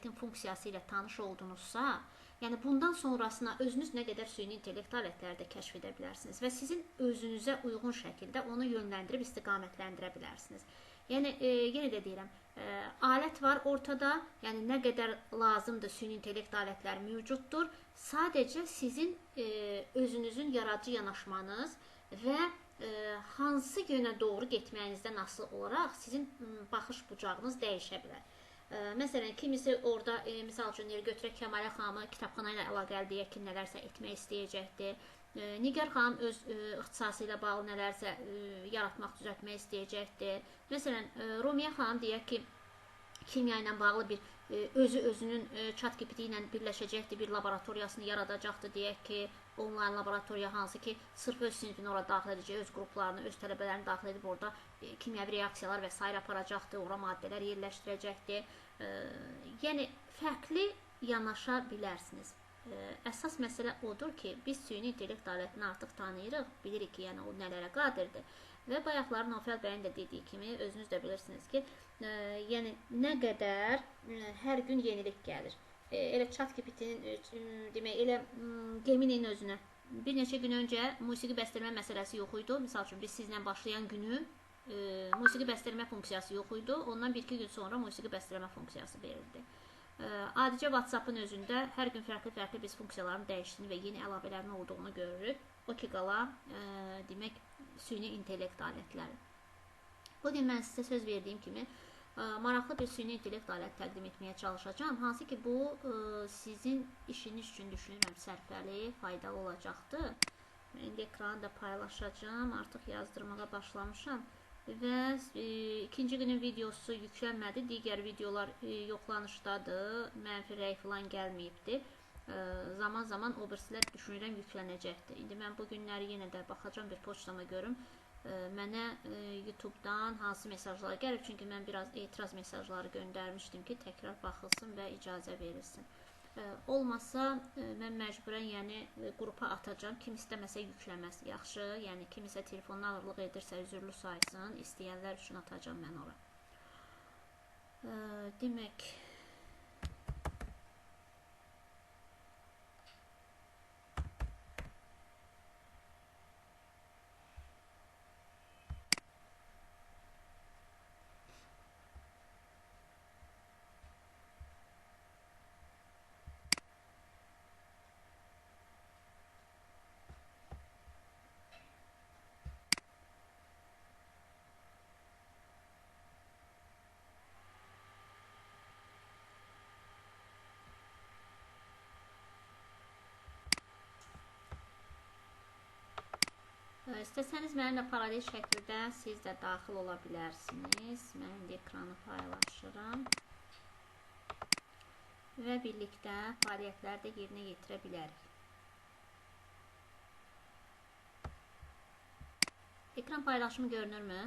intellektin funksiyası ilə tanış oldunuzsa, yəni bundan sonrasına özünüz nə qədər süni intellekt alətləri də kəşf edə bilərsiniz və sizin özünüzə uyğun şəkildə onu yönləndirib istiqamətləndirə bilərsiniz. Yəni, yenə də deyirəm, alət var ortada, yəni nə qədər lazımdır süni intellekt alətləri mövcuddur. Sadəcə sizin özünüzün yaradıcı yanaşmanız və hansı yönə doğru getməyinizdən asılı olaraq sizin baxış bucağınız dəyişə bilər. Məsələn, kimisi orada, misal üçün, götürək Kəmalə xanımı kitabxana ilə əlaqəli deyək ki, nələrsə etmək istəyəcəkdir. Nigar xanım öz ixtisası ilə bağlı nələrsə yaratmaq, düzəltmək istəyəcəkdir. Məsələn, Rumiyə xanım deyək ki, kimya ilə bağlı bir özünün ChatGPT ilə birləşəcəkdir, bir laboratoriyasını yaradacaqdır, deyək ki, onlayn laboratoriya hansı ki, sırf öz sinifini orada daxil edəcək, öz qruplarını, öz tələbələrini daxil edib orada kimyəvi reaksiyalar və s. aparacaqdır, ora maddələr yerləşdirəcəkdir. Yəni, fərqli yanaşa bilərsiniz. Əsas məsələ odur ki, biz süni intellekt alətini artıq tanıyırıq, bilirik ki, yəni o nələrə qadirdir. Və bayaqları Nofel bəyin də dediyi kimi, özünüz də bilirsiniz ki, yəni nə qədər hər gün yenilik gəlir. Elə ChatGPT-nin, demək, elə Gemini'nin özünə bir neçə gün öncə musiqi bəstələmə məsələsi yox idi. Misal üçün, biz sizlə başlayan günü musiqi bəstələmə funksiyası yox idi. Ondan bir-iki gün sonra musiqi bəstələmə funksiyası verildi. Adicə WhatsApp-ın özündə hər gün fərqli-fərqli biz funksiyaların dəyişdiyini və yeni əlavələrin olduğunu görürük. O ki, qala, demək, süni intellekt alətləri. Bugün mən sizə söz verdiyim kimi, maraqlı bir süni intellekt alət təqdim etməyə çalışacağım. Hansı ki, bu sizin işiniz üçün düşünürəm sərfəli, faydalı olacaqdır. Mən indi ekranı da paylaşacağım, artıq yazdırmağa başlamışam. Və ikinci günün videosu yüklənmədi, digər videolar yoxlanışdadır, mənfi rəy falan gəlməyibdir. Zaman-zaman o birisilər düşünürəm yüklənəcəkdir. İndi mən bu günləri yenə də baxacağım, bir poçtama görüm. Mənə YouTube-dan hansı mesajlar gəlib, çünki mən biraz etiraz mesajları göndərmişdim ki, təkrar baxılsın və icazə verilsin. Olmasa, mən məcburən, yəni, qrupa atacağım. Kim istəməsə yükləməz, yaxşı. Yəni, kimisə telefonun ağırlıq edirsə, üzürlü saysın. İstəyənlər üçün atacağım mən ora. Demək, İstəsəniz mənimlə paralel şəkildə siz də daxil ola bilərsiniz. Mən indi ekranı paylaşıram. Və birlikdə fəaliyyətləri də yerinə yetirə bilərik. Ekran paylaşımı görünürmü?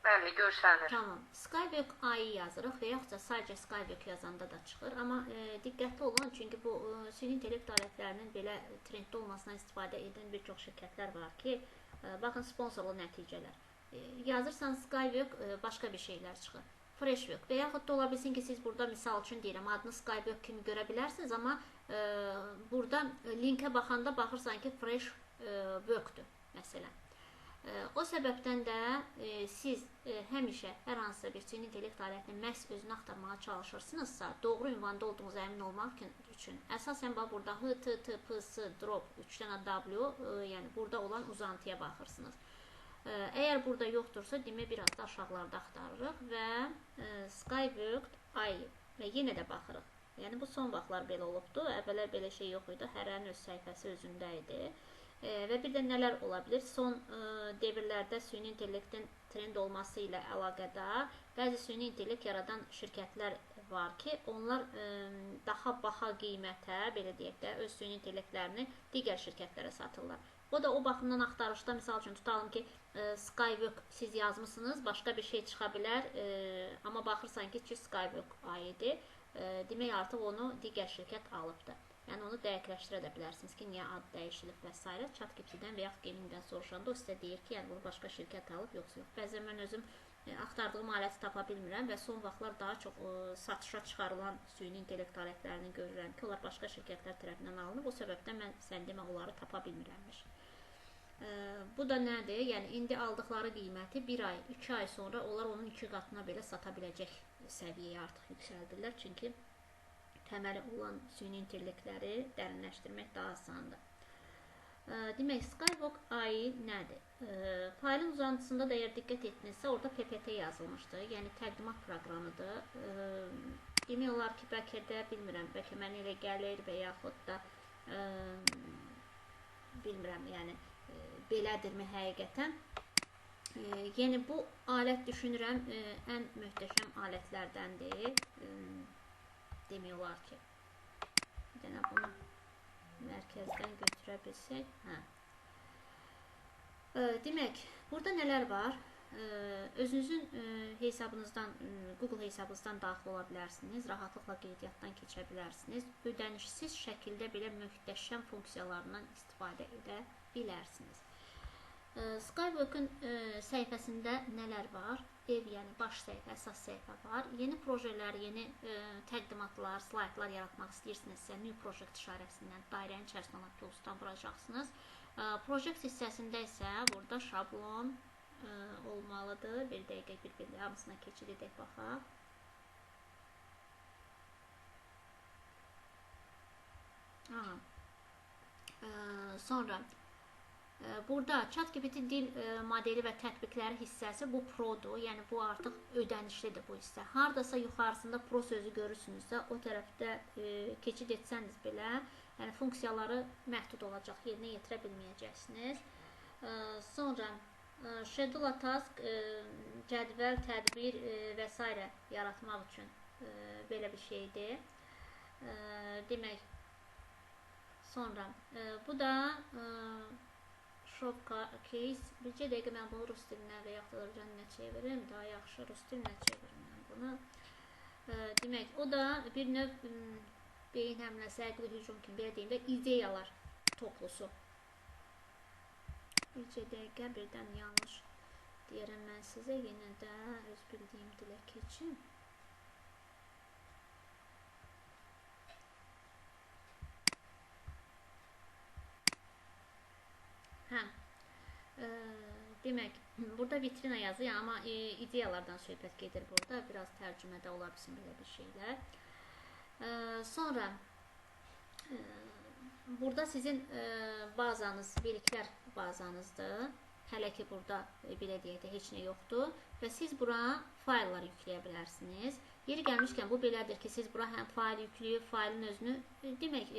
Bəli, görsənir. Tamam. Skybook AI yazırıq və yaxud da sadəcə Skybook yazanda da çıxır. Amma diqqətli olun, çünki bu süni intellekt alətlərinin belə trenddə olmasından istifadə edən bir çox şirkətlər var ki, baxın, sponsorlu nəticələr. Yazırsan Skybook, başqa bir şeylər çıxır. Freshbook və yaxud da ola bilsin ki, siz burada misal üçün deyirəm, adını Skybook kimi görə bilərsiniz, amma burada linkə baxanda baxırsan ki, Freshbook-dur, məsələn. O səbəbdən də siz həmişə hər hansısa bir süni intellekt alətini məhz özünü axtarmağa çalışırsınızsa, doğru ünvanda olduğunuza əmin olmaq üçün əsasən burada HTTPS drop 3 dənə W, yəni burada olan uzantıya baxırsınız. Əgər burada yoxdursa, demək biraz da aşağılarda axtarırıq və Skybook AI və yenə də baxırıq. Yəni bu son vaxtlar belə olubdur, əvvəllər belə şey yox idi, hərənin öz səhifəsi özündə idi. Və bir də nələr ola bilir? Son devirlərdə süni intellektin trend olması ilə əlaqədar bəzi süni intellekt yaradan şirkətlər var ki, onlar daha baha qiymətə, belə deyək də, öz süni intellektlərini digər şirkətlərə satırlar. O da o baxımdan axtarışda, misal üçün tutalım ki, Skybook siz yazmışsınız, başqa bir şey çıxa bilər, amma baxırsan ki, Skybook AI-dir, demək artıq onu digər şirkət alıbdır. Yəni onu dəqiqləşdirə də bilərsiniz ki, niyə ad dəyişilib və s. ChatGPT-dən və yaxud Gemini'dən soruşanda o sizə deyir ki, yəni bunu başqa şirkət alıb, yoxsa yox. Bəzən mən özüm axtardığım aləti tapa bilmirəm və son vaxtlar daha çox satışa çıxarılan süni intellekt alətlərini görürəm ki, onlar başqa şirkətlər tərəfindən alınıb. O səbəbdən mən sən demə onları tapa bilmirəmmiş. Bu da nədir? Yəni indi aldıqları qiyməti 1 ay, 2 ay sonra onlar onun 2 qatına belə sata biləcək səviyyəyə artıq yüksəldirlər. Çünki təməli olan süni intellektləri dərinləşdirmək daha asandır. Demək, Skywalk AI nədir? Faylın uzantısında da əgər diqqət etdinizsə, orada PPT yazılmışdı. Yəni təqdimat proqramıdır. Demək olar ki, bəlkə də bilmirəm, bəlkə mənə elə gəlir və yaxud da bilmirəm, yəni belədirmi həqiqətən? Yəni bu alət düşünürəm ən möhtəşəm alətlərdəndir. Demək olar ki, bir dənə bunu mərkəzdən götürə bilsək. Demək, burada nələr var? Özünüzün hesabınızdan, Google hesabınızdan daxil ola bilərsiniz. Rahatlıqla qeydiyyatdan keçə bilərsiniz. Ödənişsiz şəkildə belə möhtəşəm funksiyalarından istifadə edə bilərsiniz. Skywalk'ın səhifəsində nələr var? Ev, yəni baş səhifə, əsas səhifə var. Yeni projelər, yeni təqdimatlar, slaydlar yaratmaq istəyirsinizsə, New Project işarəsindən dairənin içərisində olan tools-dan vuracaqsınız. Project hissəsində isə burada şablon olmalıdır. Bir dəqiqə bir-bir hamısına keçid edək, baxaq. Sonra burada ChatGPT dil modeli və tətbiqləri hissəsi bu Pro-dur. Yəni bu artıq ödənişlidir bu hissə. Hardasa yuxarısında Pro sözü görürsünüzsə, o tərəfdə keçid etsəniz belə, yəni funksiyaları məhdud olacaq, yerinə yetirə bilməyəcəksiniz. Sonra Schedule a task, cədvəl, tədbir və s. yaratmaq üçün belə bir şeydir. Demək, sonra bu da Showcase. Bircə dəqiqə mən bunu rus dilinə və yaxud da rus çevirim. Daha yaxşı rus dilinə çevirim mən bunu. Demək, o da bir növ beyin həmləsi, əqli hücum kimi belə deyim də ideyalar toplusu. Bircə dəqiqə birdən yanlış deyərəm mən sizə. Yenə də öz bildiyim dilə keçim. Demək, burada vitrina yazıyor, amma ideyalardan söhbət gedir burada. Biraz tərcümədə ola bilsin belə bir şeylər. Sonra burada sizin bazanız, biliklər bazanızdır. Hələ ki burada belə deyək də heç nə yoxdur və siz bura fayllar yükləyə bilərsiniz. Yeri gəlmişkən bu belədir ki, siz bura həm fayl yükləyib, faylın özünü demək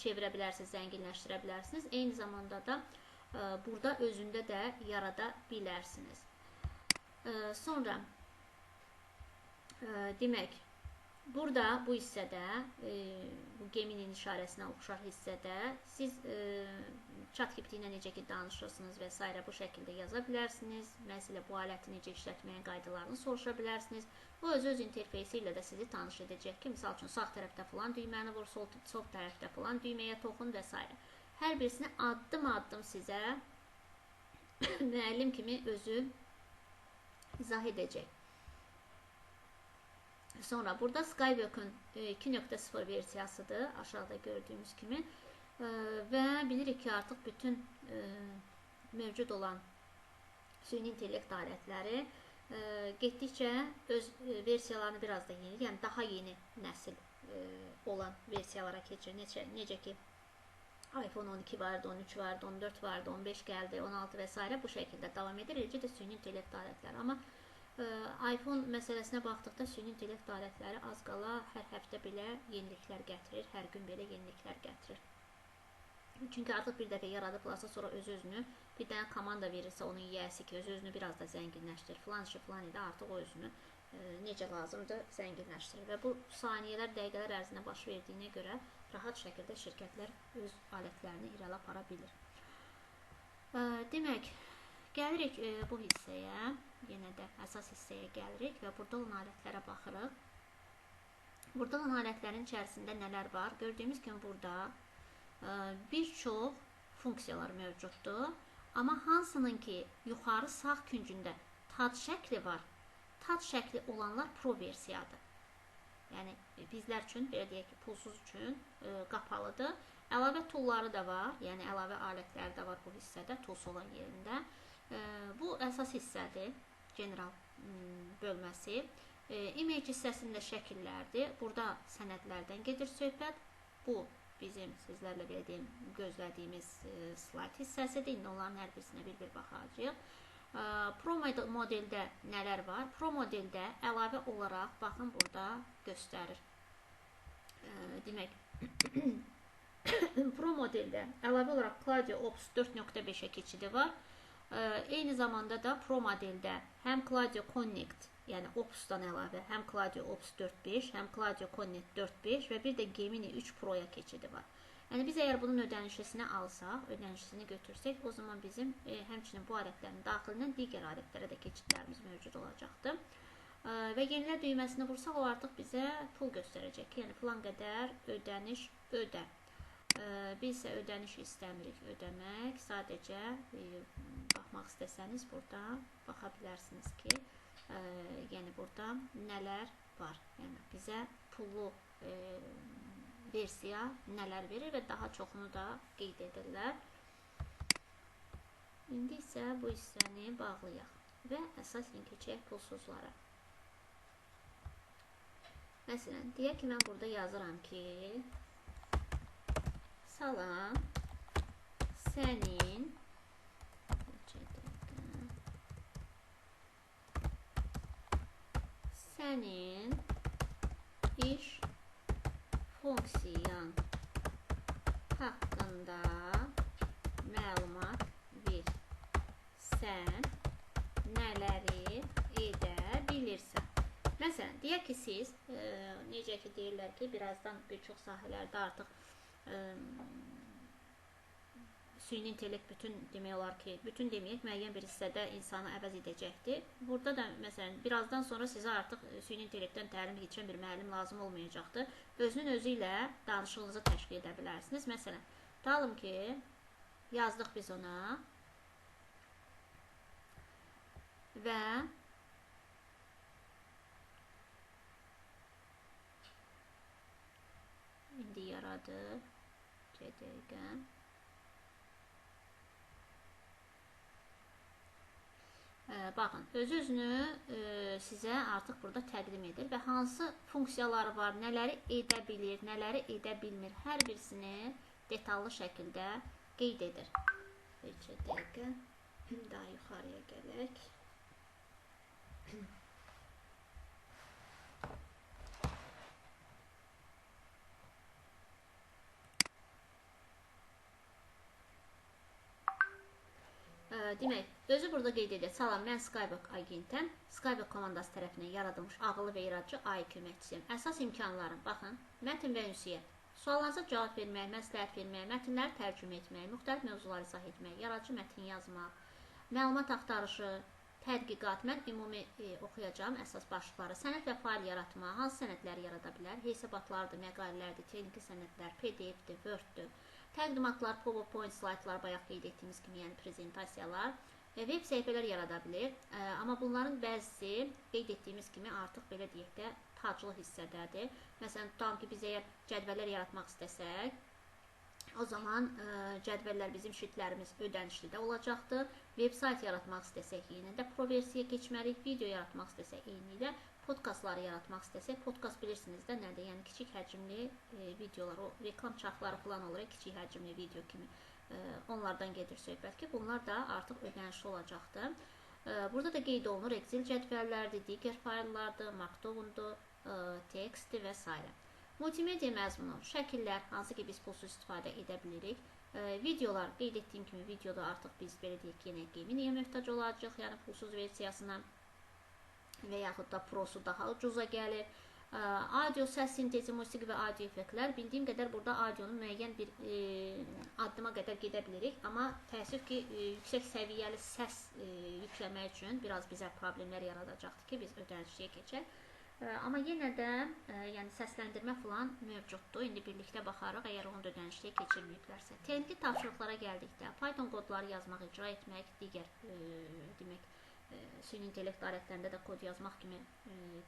çevirə bilərsiniz, zənginləşdirə bilərsiniz. Eyni zamanda da burada özündə də yarada bilərsiniz. Sonra demək, burada bu hissədə, bu geminin işarəsinə oxşar hissədə siz ChatGPT ilə necə ki danışırsınız və s. bu şəkildə yaza bilərsiniz. Məsələ bu aləti necə işlətməyin qaydalarını soruşa bilərsiniz. Bu öz interfeysi ilə də sizi tanış edəcək ki, misal üçün sağ tərəfdə falan düyməni vur, sol tərəfdə falan düyməyə toxun və s. Hər birisini addım-addım sizə müəllim kimi özü izah edəcək. Sonra burada Skywalk'ın 2.0 versiyasıdır, aşağıda gördüyümüz kimi. Və bilirik ki, artıq bütün mövcud olan süni intellekt alətləri getdikcə öz versiyalarını biraz da yeni, yəni daha yeni nəsil olan versiyalara keçir. Necə ki, iPhone 12 vardı, 13 vardı, 14 vardı, 15 gəldi, 16 və s. bu şəkildə davam edir. Eləcə də süni intellekt alətləri. Amma iPhone məsələsinə baxdıqda süni intellekt alətləri az qala hər həftə belə yeniliklər gətirir, hər gün belə yeniliklər gətirir. Çünki artıq bir dəfə yaradıblarsa, sonra öz-özünü bir dənə komanda verirsə onun yiyəsi ki, öz-özünü biraz da zənginləşdirir. Filan işi filan idi, artıq o özünü necə lazımdır zənginləşdirir. Və bu saniyələr, dəqiqələr ərzində baş verdiyinə görə rahat şəkildə şirkətlər öz alətlərini irəli apara bilir. Demək, gəlirik bu hissəyə, yenə də əsas hissəyə gəlirik və burada olan alətlərə baxırıq. Burada olan alətlərin içərisində nələr var? Gördüyümüz kimi burada bir çox funksiyalar mövcuddur. Amma hansının ki, yuxarı sağ küncündə touch şəkli var, touch şəkli olanlar pro versiyadır. Yəni bizlər üçün, belə deyək ki, pulsuz üçün qapalıdır. Əlavə toolları da var, yəni əlavə alətləri də var bu hissədə, tools olan yerində. Bu əsas hissədir, general bölməsi. Image hissəsində şəkillərdir. Burada sənədlərdən gedir söhbət. Bu bizim sizlərlə belə deyim, gözlədiyimiz slayd hissəsidir. İndi onların hər birisinə bir-bir baxacağıq. Pro modeldə nələr var? Pro modeldə əlavə olaraq, baxın burada göstərir. Demək, Pro modeldə əlavə olaraq Claudio Ops 4.5-ə keçidi var. Eyni zamanda da Pro modeldə həm Claudio Connect, yəni Ops'dan əlavə, həm Claudio Ops 4.5, həm Claudio Connect 4.5 və bir də Gemini 3 Pro'ya keçidi var. Yəni biz əgər bunun ödənişini alsaq, ödənişini götürsək, o zaman bizim həmçinin bu alətlərin daxilindən digər alətlərə də keçidlərimiz mövcud olacaqdır. Və yenilə düyməsini vursaq, o artıq bizə pul göstərəcək ki, yəni filan qədər ödəniş ödə. Biz isə ödəniş istəmirik ödəmək. Sadəcə baxmaq istəsəniz burada baxa bilərsiniz ki, yəni burada nələr var. Yəni bizə pullu versiya nələr verir və daha çoxunu da qeyd edirlər. İndi isə bu hissəni bağlayaq və əsasən keçək pulsuzlara. Məsələn, deyək ki, mən burada yazıram ki, salam, sənin iş funksiyan haqqında məlumat ver. Sən nələri edə bilirsən? Məsələn, deyək ki, siz, necə ki deyirlər ki, birazdan bir çox sahələrdə artıq süni intellekt demək olar ki, bütün deməyək, müəyyən bir hissədə insanı əvəz edəcəkdir. Burada da, məsələn, birazdan sonra sizə artıq süni intellektdən təlim keçən bir müəllim lazım olmayacaqdır. Özünün özü ilə danışığınızı təşkil edə bilərsiniz. Məsələn, deyalım ki, yazdıq biz ona və indi yaradır. Dəqiqə. Baxın, öz-özünü sizə artıq burada təqdim edir və hansı funksiyaları var, nələri edə bilir, nələri edə bilmir, hər birisini detallı şəkildə qeyd edir. Bir dəqiqə, daha yuxarıya gələk. Demək, özü burada qeyd edir. Salam, mən Skyblock agentəm. Skyblock komandası tərəfindən yaradılmış ağıllı və yaradıcı AI köməkçisiyəm. Əsas imkanlarım, baxın, mətn və ünsiyyət, suallarınıza cavab vermək, məsləhət vermək, mətnləri tərcümə etmək, müxtəlif mövzuları izah etmək, yaradıcı mətn yazmaq, məlumat axtarışı, tədqiqat, mən ümumi oxuyacağım əsas başlıqları, sənəd və fail yaratma, hansı sənədləri yarada bilər, hesabatlardır, məqalələrdir, texniki sənədlər, PDF-dir, Word-dür, təqdimatlar, PowerPoint, slaytlar, bayaq qeyd etdiyimiz kimi, yəni prezentasiyalar, web səhifələr yarada bilir. Amma bunların bəzisi qeyd etdiyimiz kimi artıq belə deyək də taclı hissədədir. Məsələn, tutalım ki, biz əgər cədvəllər yaratmaq istəsək, o zaman cədvəllər bizim şitlərimiz ödənişli də olacaqdır. Web sayt yaratmaq istəsək, yenə də pro versiya keçməliyik. Video yaratmaq istəsək, eyni ilə podkastları yaratmaq istəsək, podkast bilirsiniz də nədir? Yəni kiçik həcmli videolar, o reklam çarxları falan olur, kiçik həcmli video kimi onlardan gedir söhbət ki, bunlar da artıq ödənişli olacaqdır. Burada da qeyd olunur Excel cədvəllərdir, digər fayllardır, Markdown'dur, textdir və s. Multimedia məzmunu, şəkillər, hansı ki biz pulsuz istifadə edə bilirik. Videolar, qeyd etdiyim kimi videoda artıq biz belə deyək ki, yenə Gemini'yə möhtac olacaq, yəni pulsuz versiyasına və yaxud da prosu daha ucuza gəlir. Audio, səs sintezi, musiqi və audio effektlər. Bildiyim qədər burada audionun müəyyən bir addıma qədər gedə bilirik. Amma təəssüf ki, yüksək səviyyəli səs yükləmək üçün biraz bizə problemlər yaradacaqdır ki, biz ödənişliyə keçək. Amma yenə də yəni səsləndirmə falan mövcuddur. İndi birlikdə baxarıq, əgər onu ödənişliyə keçirməyiblərsə. Texniki tapşırıqlara gəldikdə Python kodları yazmaq, icra etmək, digər demək süni intellekt alətlərində də kod yazmaq kimi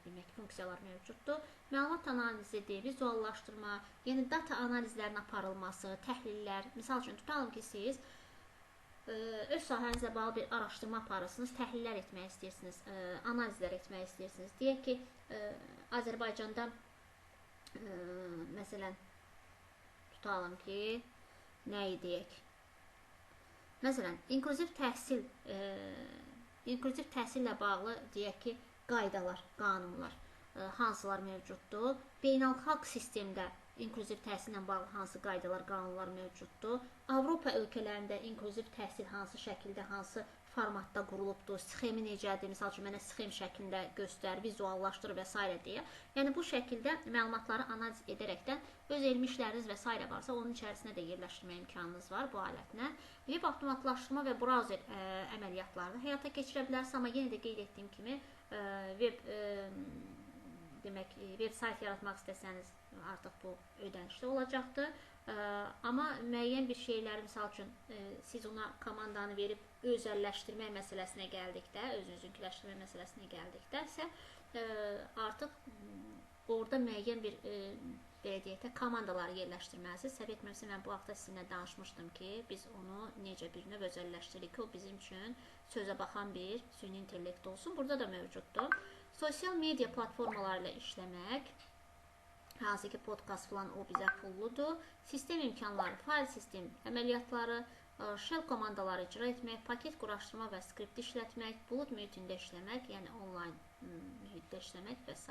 demək funksiyalar mövcuddur. Məlumat analizidir, vizuallaşdırma, yəni data analizlərinin aparılması, təhlillər. Misal üçün tutalım ki, siz öz sahənizlə bağlı bir araşdırma aparırsınız, təhlillər etmək istəyirsiniz, analizlər etmək istəyirsiniz. Deyək ki, Azərbaycanda məsələn tutalım ki, nəyi deyək? Məsələn, inklüziv təhsillə bağlı deyək ki, qaydalar, qanunlar hansılar mövcuddur? Beynəlxalq sistemdə inklüziv təhsillə bağlı hansı qaydalar, qanunlar mövcuddur? Avropa ölkələrində inklüziv təhsil hansı şəkildə, hansı formatda qurulubdur? Sxemi necədir? Misal üçün, mənə sxem şəklində göstər, vizuallaşdır və s. deyə. Yəni, bu şəkildə məlumatları analiz edərəkdən öz elmi işləriniz və s. varsa, onun içərisinə də yerləşdirmə imkanınız var bu alətlə. Web avtomatlaşdırma və brauzer əməliyyatlarını həyata keçirə bilərsiniz, amma yenə də qeyd etdiyim kimi veb sayt yaratmaq istəsəniz artıq bu ödənişli olacaqdır. Amma müəyyən bir şeyləri, misal üçün, siz ona komandanı verib özəlləşdirmək məsələsinə gəldikdə, özünüzünkiləşdirmə məsələsinə gəldikdə isə artıq orada müəyyən bir belə deyək də, komandaları yerləşdirməlisiniz. Səhv etmirəmsə, mən bu haqda sizinlə danışmışdım ki, biz onu necə bir növ özəlləşdiririk ki, o bizim üçün sözə baxan bir süni intellekt olsun. Burada da mövcuddur. Sosial media platformaları ilə işləmək, hansı ki, podkast falan o bizə pulludur. Sistem imkanları, fail sistem əməliyyatları, shell komandaları icra etmək, paket quraşdırma və skript işlətmək, bulud mühitində işləmək, yəni onlayn mühitdə işləmək və s.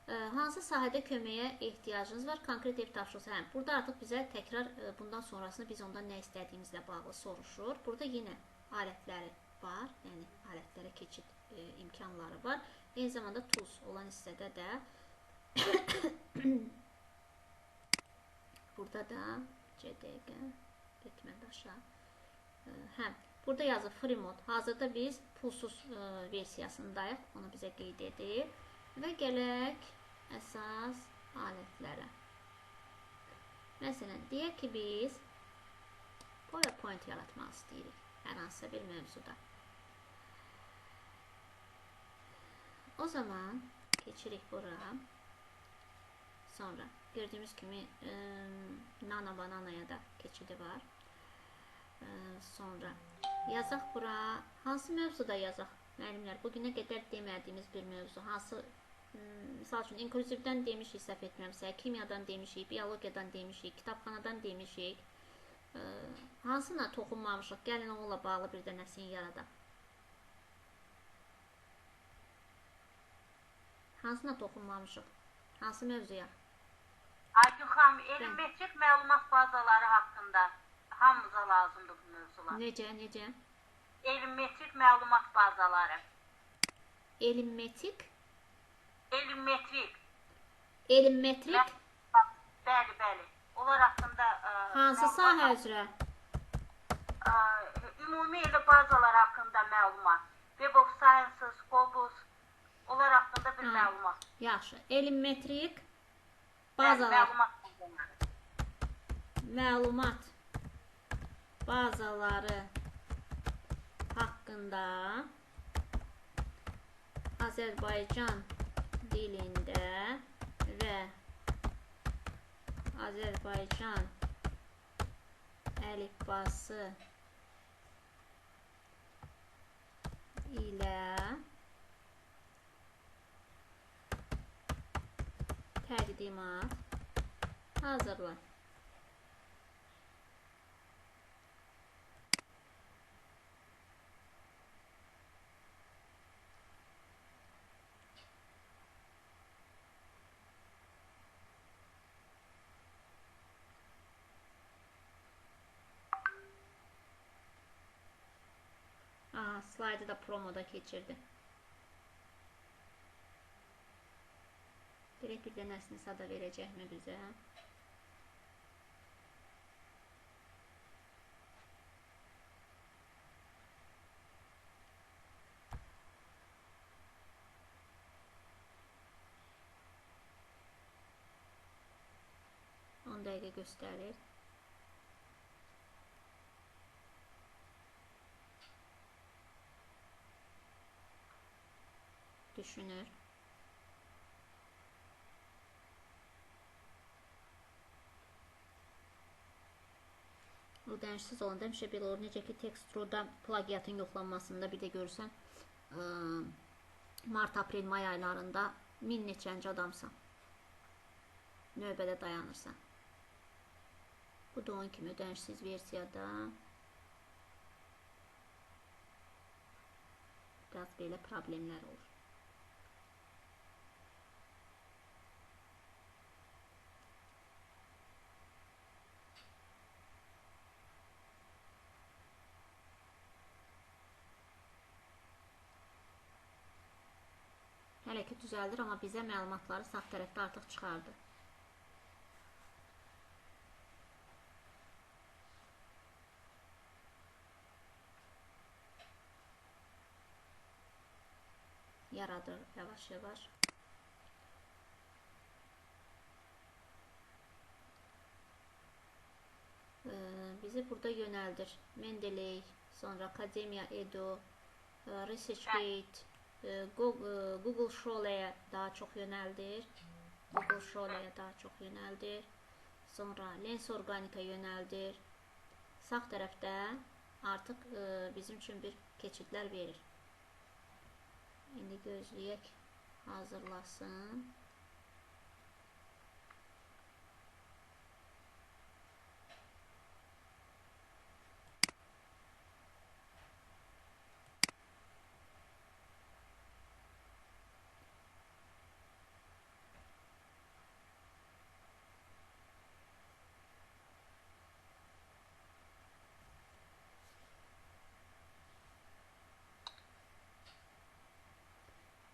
Hansı sahədə köməyə ehtiyacınız var? Konkret ev tapşırısı. Burada artıq bizə təkrar bundan sonrasını biz ondan nə istədiyimizlə bağlı soruşur. Burada yenə alətləri var, yəni alətlərə keçid imkanları var. Eyni zamanda tools olan hissədə də burada da getmədi aşağı. Burada yazır free mode. Hazırda biz pulsuz versiyasındayıq. Onu bizə qeyd edir. Və gələk əsas alətlərə. Məsələn, deyək ki, biz PowerPoint yaratmaq istəyirik hər hansısa bir mövzuda. O zaman keçirik bura. Sonra gördüyümüz kimi Nano Banana'ya da keçidi var. Sonra yazaq bura. Hansı mövzuda yazaq? Müəllimlər, bugünə qədər demədiyimiz bir mövzu. Hansı, misal üçün, inklüzivdən demişik, səhv etmirəmsə, kimyadan demişik, biologiyadan demişik, kitabxanadan demişik. Hansına toxunmamışıq? Gəlin onunla bağlı bir dənəsini yaradaq. Hansına toxunmamışıq? Hansı mövzuya? Aygün xanım, elmetrik məlumat bazaları haqqında hamımıza lazımdır bu mövzular. Necə? Elmetrik məlumat bazaları. Elmetrik? Elmetrik? Bəli. Onlar haqqında... Hansı sahə üzrə? Ümumi elə bazalar haqqında məlumat. Web of Sciences, Scopus, onlar haqqında bir məlumat. Yaxşı. Elmetrik bazalar. Məlumat bazaları haqqında Azərbaycan dilində və Azərbaycan əlifbası ilə təqdimat hazırla. Slaydı da promoda keçirdi. Direkt bir dənəsini sada verəcəkmi bizə? Dəqiqə göstərir. düşünür. O dəyişsiz olanda həmişə belə olur. Necə ki, Textro-da plagiatın yoxlanmasında bir də görürsən, mart, aprel, may aylarında min neçənci adamsan. Növbədə dayanırsan. Bu da onun kimi dəyişsiz versiyada biraz belə problemlər olur. Hələ ki düzəldir, amma bizə məlumatları sağ tərəfdə artıq çıxardı. Yaradır yavaş-yavaş. Bizi burada yönəldir. Mendeley, sonra Akademiya Edu, ResearchGate, Google Scholar'a daha çox yönəldir. Google Scholar'a daha çox yönəldir. Sonra Lens Organica yönəldir. Sağ tərəfdə artıq bizim üçün bir keçidlər verir. İndi gözləyək, hazırlasın.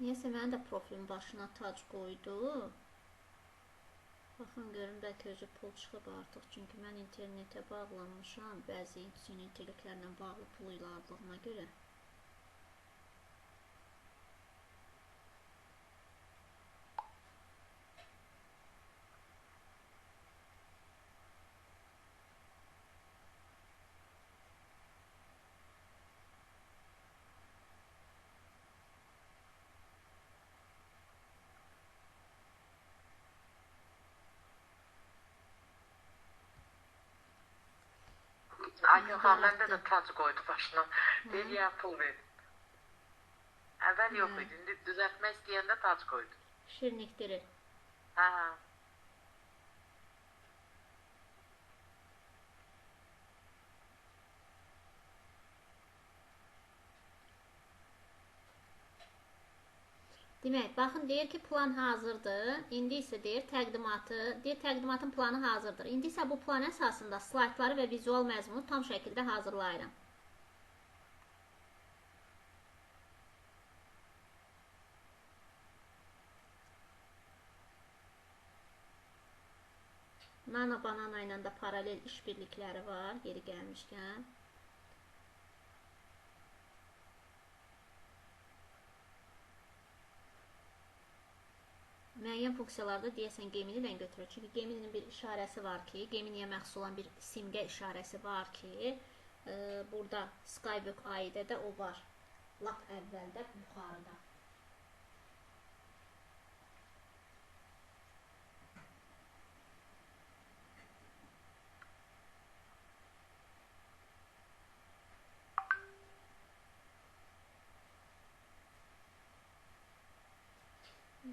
Niyəsə mənim də profilin başına tac qoydu. Baxın, görün, bəlkə özü pul çıxıb artıq. Çünki mən internetə bağlanmışam. Bəzi süni intellektlərlə bağlı pul ilə aldığıma görə. Ayın xanəndə də tac qoydu başına. Deyir, ya pul verin. Əvvəl yox idi, indi düzəltmək istəyəndə tac qoydu. Şirinlikdirir. Hə. Demək, baxın, deyir ki, plan hazırdır. İndi isə deyir, təqdimatın planı hazırdır. İndi isə bu plan əsasında slaydları və vizual məzmunu tam şəkildə hazırlayıram. Nano Banana ilə də paralel işbirlikləri var, yeri gəlmişkən. Müəyyən funksiyalarda deyəsən Gemini ilə götürür. Çünki Gemini'nin bir işarəsi var ki, Gemini'yə məxsus olan bir simgə işarəsi var ki, burada Skybook AI'də də o var. Lap əvvəldə, yuxarıda.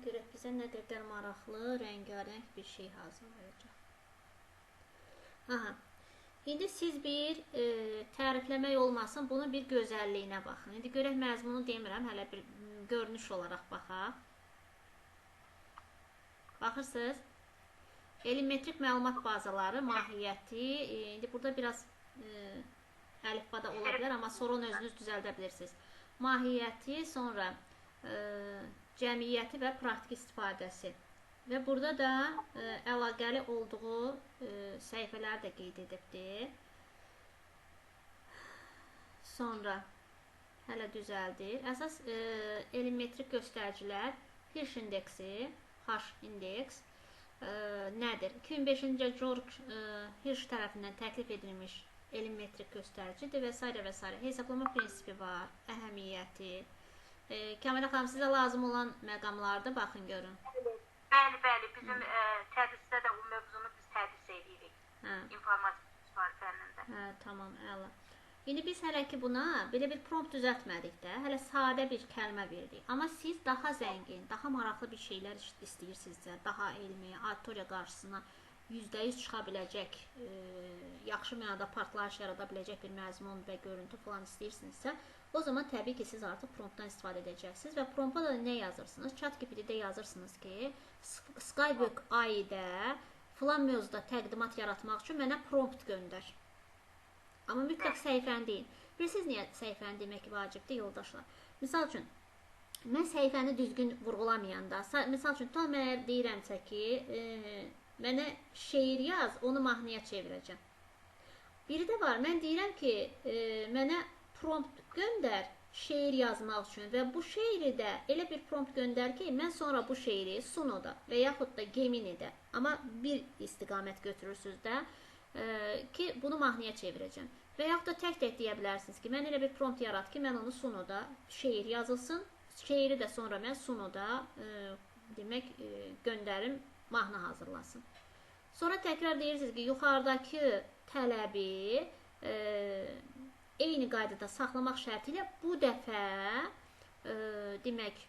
Görək bizə nə qədər maraqlı, rəngarəng bir şey hazırlayacaq. Aha. İndi siz bir tərifləmək olmasın, bunun bir gözəlliyinə baxın. İndi görək məzmunu demirəm, hələ bir görünüş olaraq baxaq. Baxırsınız, elimetrik məlumat bazaları, mahiyyəti, indi burada biraz əlifbada ola bilər, amma sonra onu özünüz düzəldə bilirsiniz. Mahiyyəti, sonra cəmiyyəti və praktik istifadəsi. Və burada da əlaqəli olduğu səhifələr də qeyd edibdir. Sonra hələ düzəldir. Əsas elimetrik göstəricilər Hirsch indeksi, H-indeks nədir? 2005-ci George Hirsch tərəfindən təklif edilmiş elimetrik göstəricidir və s. və s. Hesablama prinsipi var, əhəmiyyəti, Kəmalə xanım, sizə lazım olan məqamlarda baxın, görün. Bəli, bizim tədrisdə də bu mövzunu biz tədris edirik. Hə. İnformasiya fənnində. Hə, tamam, əla. İndi biz hələ ki buna belə bir prompt düzəltmədik də, hələ sadə bir kəlmə verdik. Amma siz daha zəngin, daha maraqlı bir şeylər istəyirsinizsə, daha elmi, auditoriya qarşısına %100 çıxa biləcək, yaxşı mənada partlayış yarada biləcək bir məzmun və görüntü falan istəyirsinizsə, o zaman təbii ki, siz artıq promptdan istifadə edəcəksiniz və prompta da nə yazırsınız? ChatGPT-də yazırsınız ki, Skybook AI-də filan mövzuda təqdimat yaratmaq üçün mənə prompt göndər. Amma mütləq səhifəni deyin. Bilirsiniz niyə səhifəni demək vacibdir, yoldaşlar? Misal üçün, mən səhifəni düzgün vurğulamayanda, misal üçün, tam əgər deyirəmsə ki, mənə şeir yaz, onu mahnıya çevirəcəm. Biri də var, mən deyirəm ki, mənə prompt göndər şeir yazmaq üçün və bu şeiri də elə bir prompt göndər ki, mən sonra bu şeiri Sunoda və yaxud da Gemini'də, amma bir istiqamət götürürsünüz də, ki, bunu mahnıya çevirəcəm. Və yaxud da tək-tək deyə bilərsiniz ki, mən elə bir prompt yarat ki, mən onu Sunoda şeir yazılsın, şeiri də sonra mən Sunoda demək, göndərim, mahnı hazırlasın. Sonra təkrar deyirsiniz ki, yuxarıdakı tələbi eyni qaydada saxlamaq şərti ilə bu dəfə demək,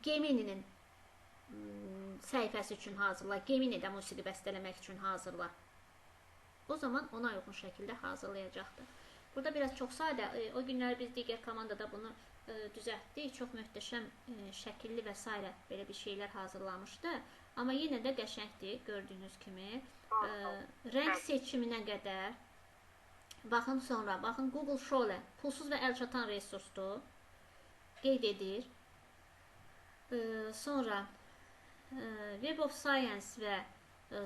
Gemini'nin səhifəsi üçün hazırla, Gemini'də musiqi bəstələmək üçün hazırla. O zaman ona uyğun şəkildə hazırlayacaqdır. Burada biraz çox sadə, o günlər biz digər komandada bunu düzəltdik, çox möhtəşəm şəkilli və s. belə bir şeylər hazırlamışdı. Amma yenə də qəşəngdir, gördüyünüz kimi. Rəng seçiminə qədər, baxın sonra, baxın Google Shole, pulsuz və əlçatan resursdur, qeyd edir. Sonra Web of Science və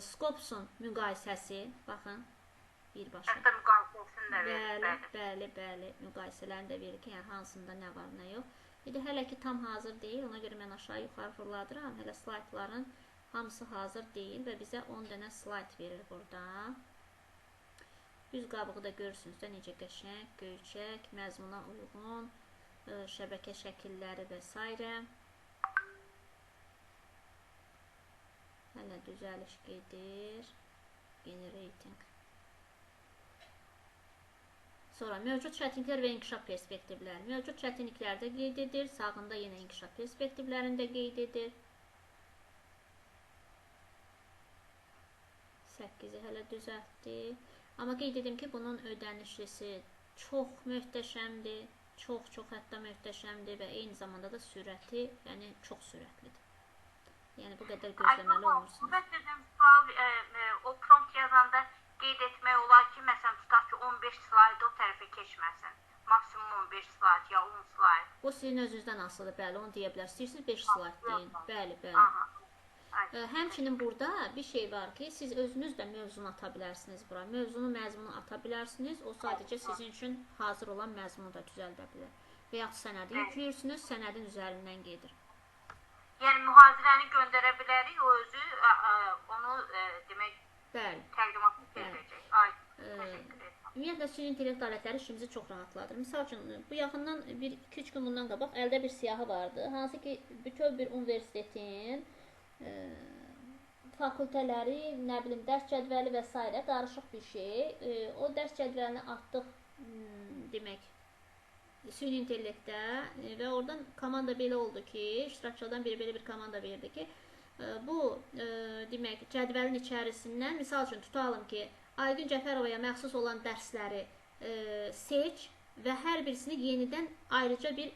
Scopus'un müqayisəsi, baxın, birbaşa. Hətta müqayisəsini də verir. Bəli, müqayisələrini də verir ki, yəni hansında nə var, nə yox. İndi hələ ki tam hazır deyil, ona görə mən aşağı yuxarı fırladıram. Hələ slaytların hamısı hazır deyil və bizə 10 dənə slayt verir burada. Üz qabığı da görürsünüz də necə qəşəng, göyçək, məzmuna uyğun, şəbəkə şəkilləri və s. Hələ düzəliş gedir. Generating. Sonra mövcud çətinliklər və inkişaf perspektivləri. Mövcud çətinliklərdə qeyd edir. Sağında yenə inkişaf perspektivlərində qeyd edir. 8-i hələ düzəltdi. Amma qeyd edim ki, bunun ödənişlisi çox möhtəşəmdir. Çox hətta möhtəşəmdir və eyni zamanda da sürəti, yəni çox sürətlidir. Yəni bu qədər gözləməli olmursunuz. O prompt yazanda qeyd etmək olar ki, məsələn, tutaq ki, 15 slayd o tərəfə keçməsin. Maksimum 15 slayd ya 10 slayd. O sizin özünüzdən asılıdır, bəli, onu deyə bilər. İstəyirsiniz 5 slayd deyin. Bəli. Həmçinin burada bir şey var ki, siz özünüz də mövzunu ata bilərsiniz bura. Məzmunu ata bilərsiniz. O sadəcə sizin üçün hazır olan məzmunu da düzəldə bilər. Və yaxud sənədi yükləyirsiniz, sənədin üzərindən gedir. Yəni mühazirəni göndərə bilərik, o özü onu demək təqdimatını edəcək. Ümumiyyətlə, süni intellekt alətləri işimizi çox rahatladır. Misal üçün, bu yaxından 1-2-3 gün bundan qabaq əldə bir siyahı vardı. Hansı ki, bütöv bir universitetin fakültələri, nə bilim, dərs cədvəli və s. qarışıq bir şey. O dərs cədvəlini atdıq, demək, süni intellektdə və oradan komanda belə oldu ki, iştirakçılardan biri belə bir komanda verdi ki, bu, demək, cədvəlin içərisindən, misal üçün, tutalım ki, Aygün Cəfərovaya məxsus olan dərsləri seç və hər birisini yenidən ayrıca bir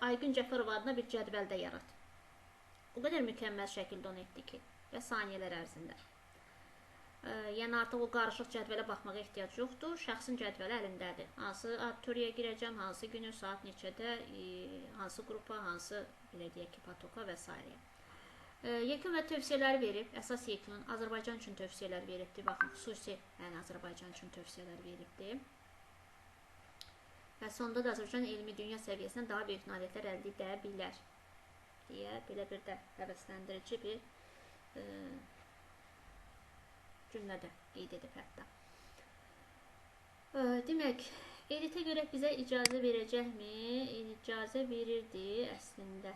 Aygün Cəfərov adına bir cədvəldə yarat. O qədər mükəmməl şəkildə onu etdi ki, və saniyələr ərzində. Yəni artıq o qarışıq cədvələ baxmağa ehtiyac yoxdur. Şəxsin cədvəli əlindədir. Hansı auditoriyaya girəcəm, hansı günü, saat neçədə, hansı qrupa, hansı, belə deyək ki, patoka və s. Yekun və tövsiyələri verib. Əsas yekun Azərbaycan üçün tövsiyələr veribdir. Baxın, xüsusi Azərbaycan üçün tövsiyələr veribdir. Və sonda da Azərbaycan elmi dünya səviyyəsindən daha böyük nailiyyətlər əldə edə bilər deyə belə bir də həvəsləndirici bir cümlədə qeyd edib hətta. Demək, editə görə bizə icazə verəcəkmi? İcazə verirdi əslində.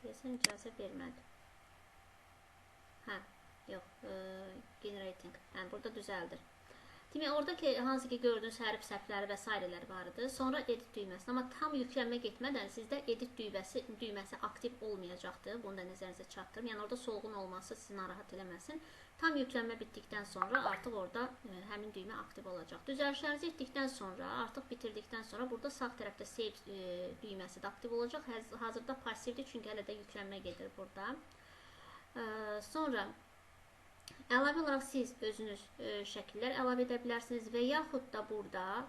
Deyəsən icazə vermədi. Hə, yox, generating. Yəni burada düzəldir. Demək, oradakı hansı ki gördüyünüz hərf səhvləri və s. var idi. Sonra edit düyməsi. Amma tam yüklənmə getmədən sizdə edit düyməsi aktiv olmayacaqdır. Bunu da nəzərinizə çatdırım. Yəni orada solğun olması sizi narahat eləməsin. Tam yüklənmə bitdikdən sonra artıq orada həmin düymə aktiv olacaq. Düzəlişlərinizi etdikdən sonra, artıq bitirdikdən sonra burada sağ tərəfdə save düyməsi də aktiv olacaq. Hazırda passivdir, çünki hələ də yüklənmə gedir burada. Sonra əlavə olaraq siz özünüz şəkillər əlavə edə bilərsiniz və yaxud da burada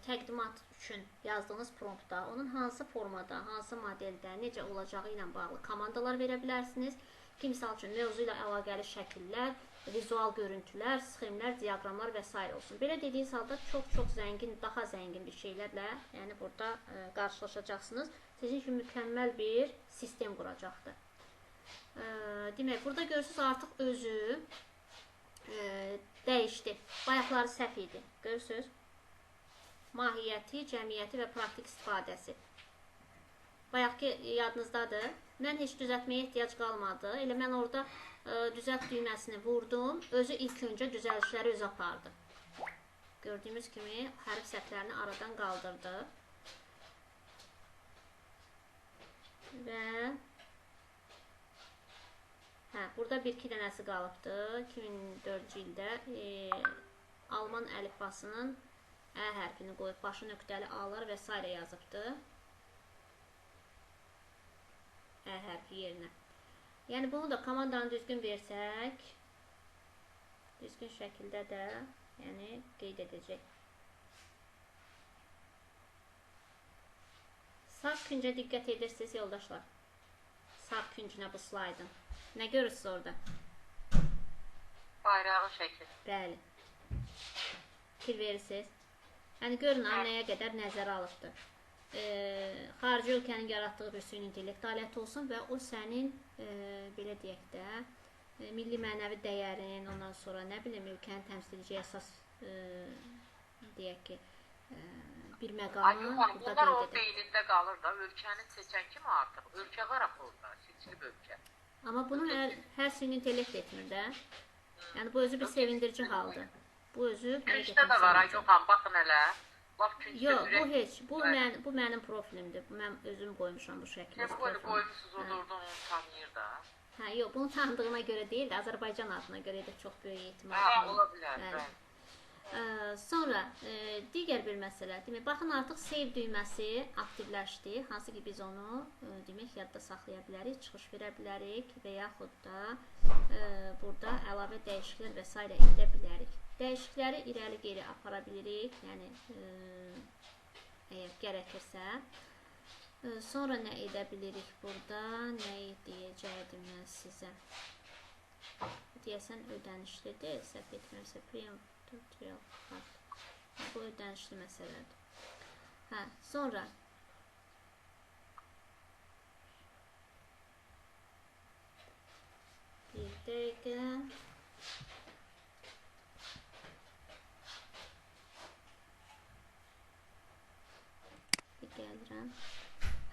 təqdimat üçün yazdığınız promptda onun hansı formada, hansı modeldə, necə olacağı ilə bağlı komandalar verə bilərsiniz. Ki, misal üçün, mövzu ilə əlaqəli şəkillər, vizual görüntülər, sxemlər, diaqramlar və s. olsun. Belə dediyiniz halda çox zəngin, daha zəngin bir şeylərlə, yəni burada qarşılaşacaqsınız. Sizin üçün mükəmməl bir sistem quracaqdır. Demək, burada görürsünüz artıq özü dəyişdi. Bayaqları səhv idi. Görürsünüz? Mahiyyəti, cəmiyyəti və praktik istifadəsi. Bayaqki yadınızdadır. Mən heç düzəltməyə ehtiyac qalmadı. Elə mən orada düzəlt düyməsini vurdum. Özü ilk öncə düzəlişləri özü apardı. Gördüyümüz kimi hərf səhvlərini aradan qaldırdı. Və burada bir-iki dənəsi qalıbdı. 2004-cü ildə Alman əlifbasının Ə hərfini qoyub, başı nöqtəli A-lar və s. yazıbdı. Ə hərfi yerinə. Yəni bunu da komandanı düzgün versək, düzgün şəkildə də qeyd edəcək. Sağ küncə diqqət edirsiniz, yoldaşlar. Sağ küncünə bu slaydın. Nə görürsünüz orada? Bayrağı şəkil. Bəli. Fikir verirsiniz. Yəni görün, nəyə qədər nəzərə alıbdır. Xarici ölkənin yaratdığı bir süni intellekt aləti olsun və o sənin, belə deyək də, milli mənəvi dəyərin, ondan sonra nə bilim, ölkənin təmsil edəcəyi əsas, deyək ki, bir məqamı burada qeyd edir. Bunlar o beynində qalır da, ölkəni seçən kimi artıq, ölkə qaraq orada, seçilib ölkə. Amma bunu hər süni intellekt etmir də. Yəni bu özü bir sevindirici haldır. Bu özü küncdə də var, yoxam, baxın hələ. Yox, bu heç, bu mənim profilimdir. Mən özüm qoymuşam bu şəkildə. Nə böyle qoymuşsunuz, onu tanıyır da. Hə, yox, bunu tanıdığına görə deyil də, Azərbaycan adına görə də çox böyük ehtimal. Hə, ola bilər. Sonra digər bir məsələ, demək, baxın artıq save düyməsi aktivləşdi, hansı ki biz onu demək yadda saxlaya bilərik, çıxış verə bilərik və yaxud da burada əlavə dəyişikliklər və s. edə bilərik. Dəyişiklikləri irəli geri apara bilirik, yəni əgər gərəkirsə. Sonra nə edə bilirik burada, nə deyəcəkdim mən sizə. Deyəsən ödənişlidir, səhv etmirəmsə premium. Bu ödənişli məsələdir. Hə, sonra bir dəqiqə gəlirəm.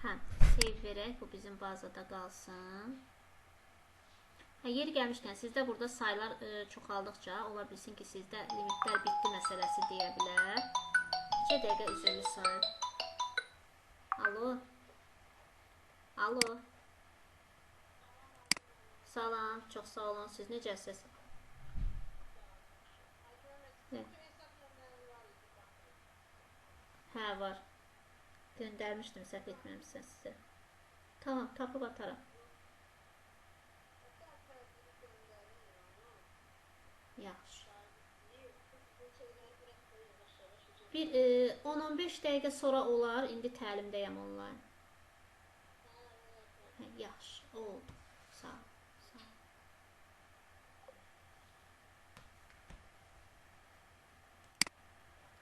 Hə, save verək, bu bizim bazada qalsın. Yeri gəlmişkən, sizdə burada saylar çoxaldıqca ola bilsin ki, sizdə limitlər bitdi məsələsi deyə bilər. 2 dəqiqə üzrlü say. Alo. Alo. Salam, çox sağ olun. Siz necəsiz? Hə, var. Göndərmişdim, səhv etməmişsə sizə. Tamam, tapıb atarım. Yaxşı. Bir 10-15 dəqiqə sonra olar. İndi təlimdəyəm onlayn. Yaxşı, oldu. Sağ ol.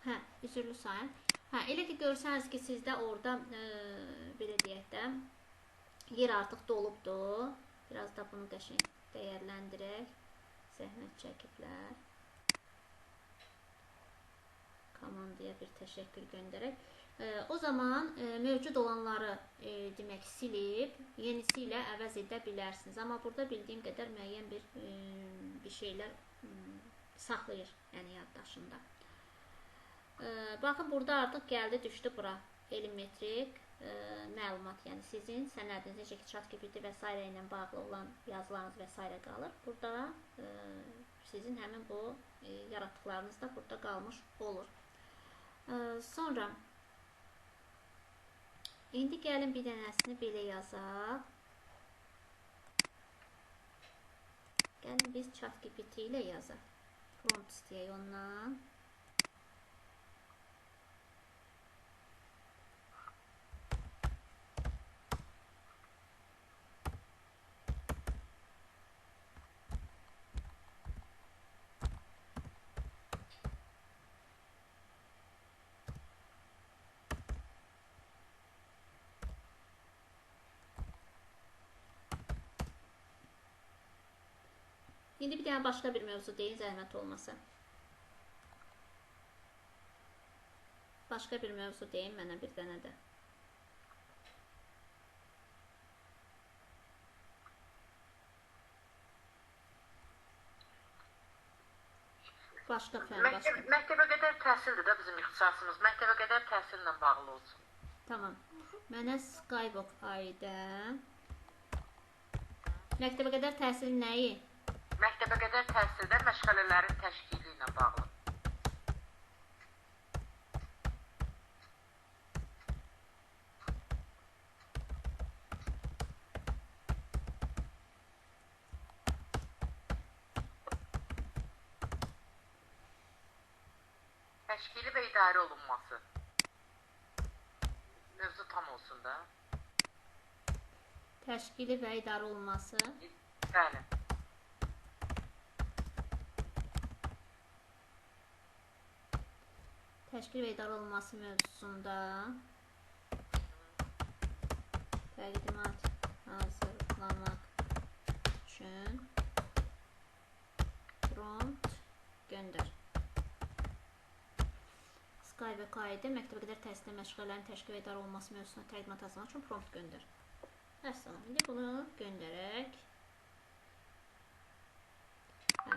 Hə, üzrlü sayın. Hə, elə ki görsəniz ki, sizdə orada belə deyək də yer artıq dolubdur. Biraz da bunu qəşəng dəyərləndirək. Zəhmət çəkiblər. Komandaya bir təşəkkür göndərək. O zaman mövcud olanları demək silib, yenisi ilə əvəz edə bilərsiniz. Amma burada bildiyim qədər müəyyən bir şeylər saxlayır, yəni yaddaşında. Baxın, burada artıq gəldi, düşdü bura. Elimetrik məlumat, yəni sizin sənədiniz, necə ki, ChatGPT və s. ilə bağlı olan yazılarınız və s. qalır. Burada sizin həmin bu yaratdıqlarınız da burada qalmış olur. Sonra indi gəlin bir dənəsini belə yazaq. Gəlin biz ChatGPT ilə yazaq. Prompt istəyək ondan. İndi bir dənə başqa bir mövzu deyin, zəhmət olmasa. Başqa bir mövzu deyin mənə bir dənə də. Başqa fən, başqa. Məktəbə qədər təhsildir də bizim ixtisasımız. Məktəbə qədər təhsillə bağlı olsun. Tamam. Mənə Skywalk ayda. Məktəbə qədər təhsil nəyi? Məktəbə qədər təhsildə məşğələlərin təşkili ilə bağlı. Təşkili və idarə olunması. Mövzu tam olsun da. Təşkili və idarə olunması. Bəli. Təşkil və idarə olunması mövzusunda təqdimat hazırlamaq üçün prompt göndər. Skywalk ayda məktəbə qədər təhsildə məşğələlərin təşkil və idarə olunması mövzusuna təqdimat hazırlamaq üçün prompt göndər. Əssalam, indi bunu göndərək.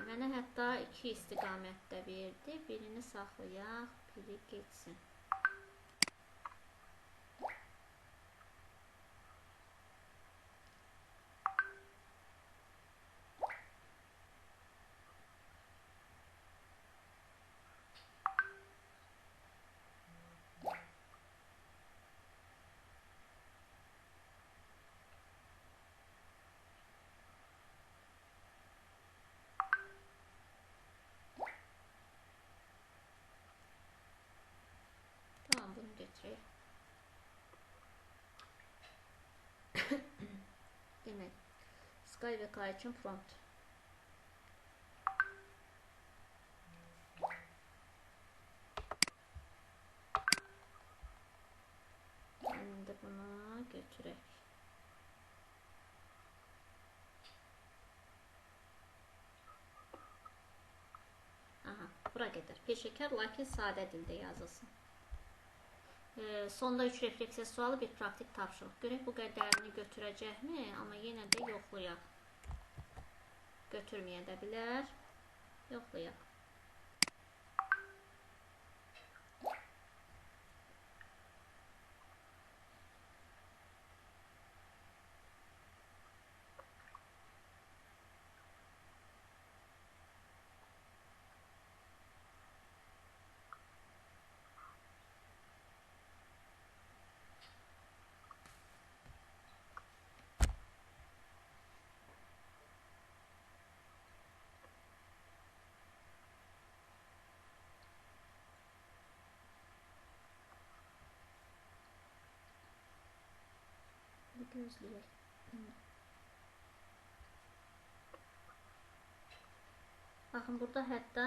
Mənə hətta 2 istiqamətdə verdi. Birini saxlayaq, biri geçsin. Bunu götürək. Demək, Skywalk üçün prompt. İndi bunu götürək. Aha, bura qədər. Peşəkar, lakin sadə dildə yazılsın. Sonda 3 refleksiya sualı, bir praktik tapşırıq. Görək bu qədərini götürəcəkmi? Amma yenə də yoxlayaq. Götürməyə də bilər. Yoxlayaq. Gözləyək. Baxın, burada hətta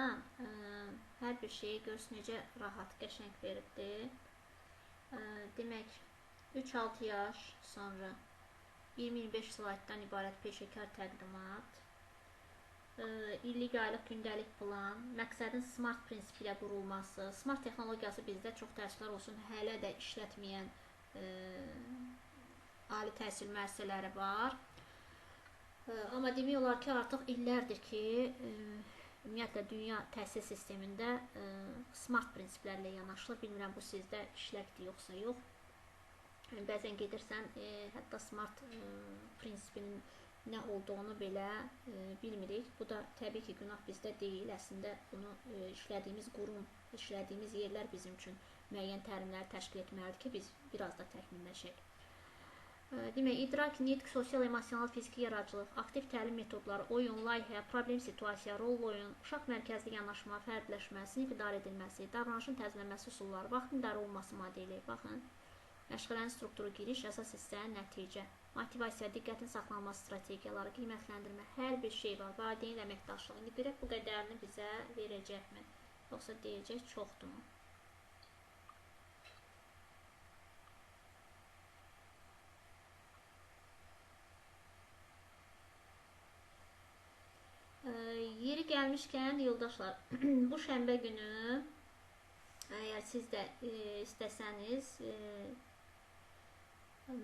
hər bir şeyi görsün necə rahat, qəşəng veribdir. Demək, 3-6 yaş sonra 20-25 slayddan ibarət peşəkar təqdimat, illik aylıq gündəlik plan, məqsədin smart prinsipi ilə qurulması. Smart texnologiyası bizdə çox təəssüflər olsun, hələ də işlətməyən ali təhsil müəssisələri var. Amma demək olar ki, artıq illərdir ki, ümumiyyətlə dünya təhsil sistemində smart prinsiplərlə yanaşılır. Bilmirəm, bu sizdə işləkdir yoxsa yox. Bəzən gedirsən, hətta smart prinsipinin nə olduğunu belə bilmirik. Bu da təbii ki, günah bizdə deyil. Əslində bunu işlədiyimiz qurum, işlədiyimiz yerlər bizim üçün müəyyən təlimləri təşkil etməlidir ki, biz biraz da təkmilləşək. Demək, idrak, nitq, sosial-emosional, fiziki yaradıcılıq, aktiv təlim metodları, oyun, layihə, problem situasiya, rol oyun, uşaq mərkəzli yanaşma, fərdləşmə, sinif idarə edilməsi, davranışın tənzimlənməsi üsulları, vaxtın idarə olunması modeli, baxın, məşğələnin strukturu, giriş, əsas hissə, nəticə, motivasiya, diqqətin saxlanması strategiyaları, qiymətləndirmə, hər bir şey var, valideyn əməkdaşlığı. İndi görək bu qədərini bizə verəcəkmi, yoxsa deyəcək çoxdur. Yeri gəlmişkən, yoldaşlar, bu şənbə günü, əgər siz də istəsəniz,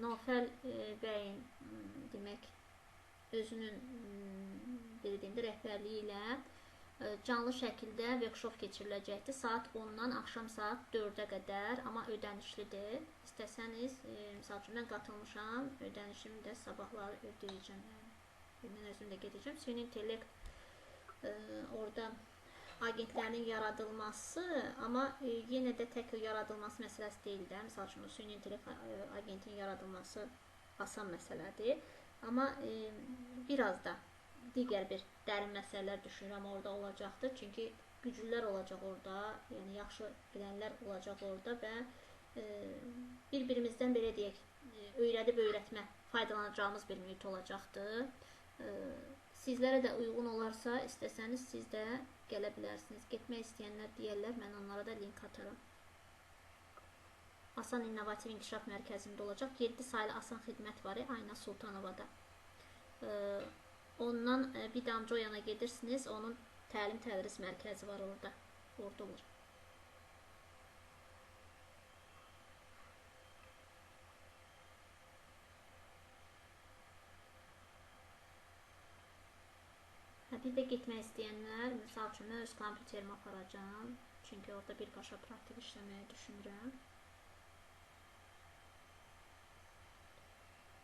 Nofəl bəyin demək, özünün bildiğində rəhbərliyi ilə canlı şəkildə workshop keçiriləcəkdir. Saat 10-dan axşam saat 4-ə qədər, amma ödənişlidir. İstəsəniz, misal üçün, mən qatılmışam, ödənişimi də sabahları ödəyəcəm. Mən özüm də gedəcəm. Süni intellekt orada agentlərinin yaradılması, amma yenə də tək yaradılması məsələsi deyil də. Misal üçün, süni intellekt agentinin yaradılması asan məsələdir. Amma biraz da digər bir dərin məsələlər düşünürəm orada olacaqdır. Çünki güclülər olacaq orada, yəni yaxşı bilənlər olacaq orada və bir-birimizdən belə deyək, öyrədib öyrətmə faydalanacağımız bir mühit olacaqdır. Sizlərə də uyğun olarsa, istəsəniz siz də gələ bilərsiniz. Getmək istəyənlər deyərlər, mən onlara da link atarım. Asan İnnovativ İnkişaf Mərkəzində olacaq. 7 saylı asan xidmət var, Ayna Sultanovada. Ondan bir damcı o yana gedirsiniz, onun təlim tədris mərkəzi var orada. Orada olur. Bir də getmək istəyənlər, misal üçün, mən öz kompüterimi aparacam. Çünki orada birbaşa praktik işləməyi düşünürəm.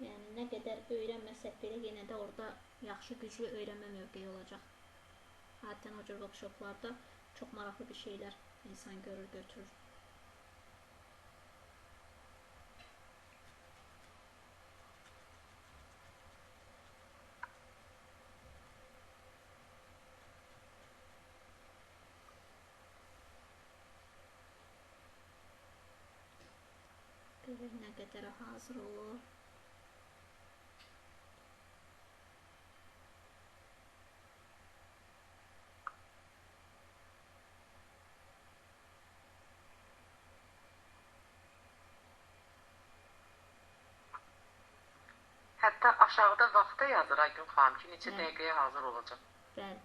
Yəni, nə qədər öyrənməsək belə, yenə də orada yaxşı, güclü öyrənmə mövqeyi olacaq. Adətən o cür workshoplarda çox maraqlı bir şeylər insan görür, götürür. Görək nə qədər hazır olur. Hətta aşağıda vaxta yazır Aygün xanım ki, neçə dəqiqəyə hazır olacaq. Bəli.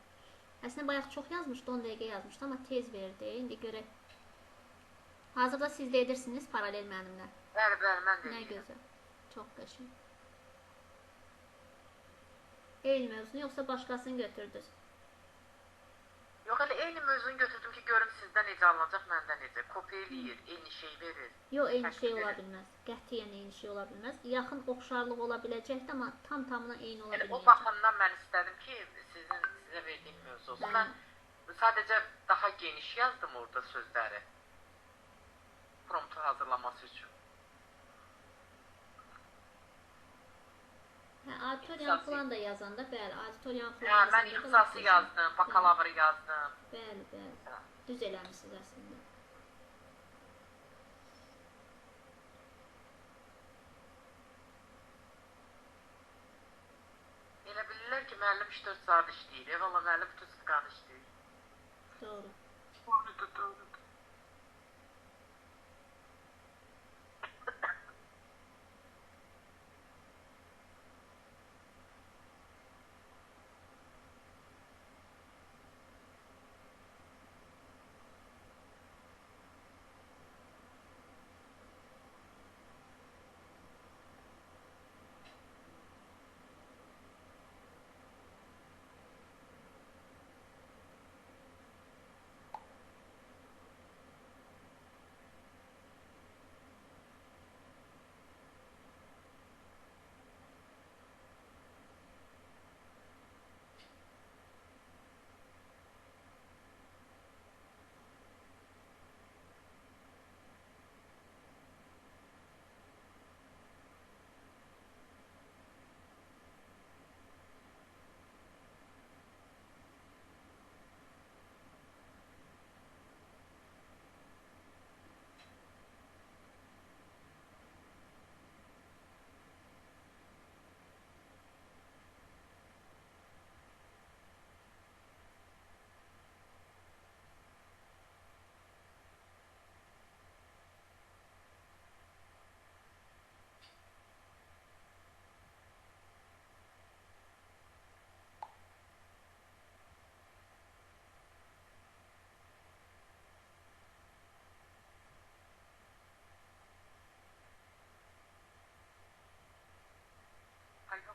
Əslində bayaq çox yazmışdı, 10 dəqiqə yazmışdı, amma tez verdi. İndi görək. Hazırda siz də edirsiniz paralel mənimlə. Bəli, mən də edirəm. Nə gözəl. Çox qəşəng. Eyni mövzunu yoxsa başqasını götürdünüz? Yox, elə eyni mövzunu götürdüm ki, görüm sizdə necə alınacaq, məndə necə. Kopya eləyir, eyni şey verir. Yox, eyni şey ola bilməz. Qətiyyən eyni şey ola bilməz. Yaxın oxşarlıq ola biləcəkdir, amma tam-tamına eyni ola bilməyəcək. O baxımdan mən istədim ki, sizə verdiyim mövzu olsun. Mən sadəcə daha geniş yazdım orada sözləri. Promptu hazırlaması üçün. Auditoriyan falan da yazanda, bəli, auditoriyan falan yazanda. Mən ixtisası yazdım, bakalavr yazdım. Bəli, bəli. Düz eləmişsiniz əslində. Elə bilirlər ki, müəllim 3-4 saat işləyir. Valla müəllim bütün sıqanı işləyir. Doğru. Doğrudur.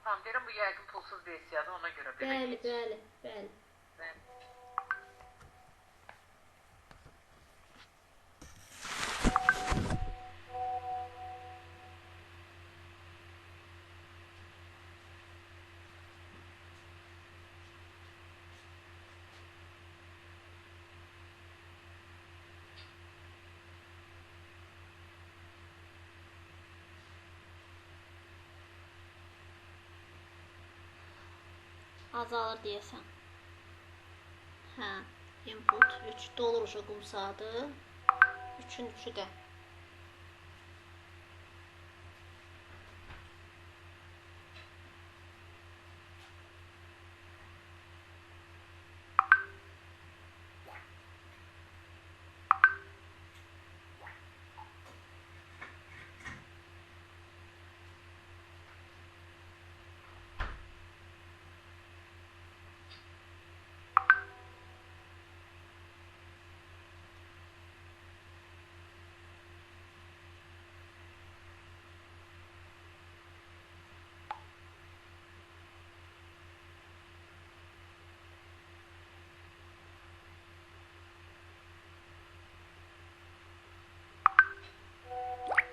Tamam, deyirəm, bu yəqin pulsuz versiyadır, ona görə belə Bəli, geç. bəli, bəli. Azalır deyəsən. Hə, input 3 dollar uşu qumsadı. 3-ün 3-ü də.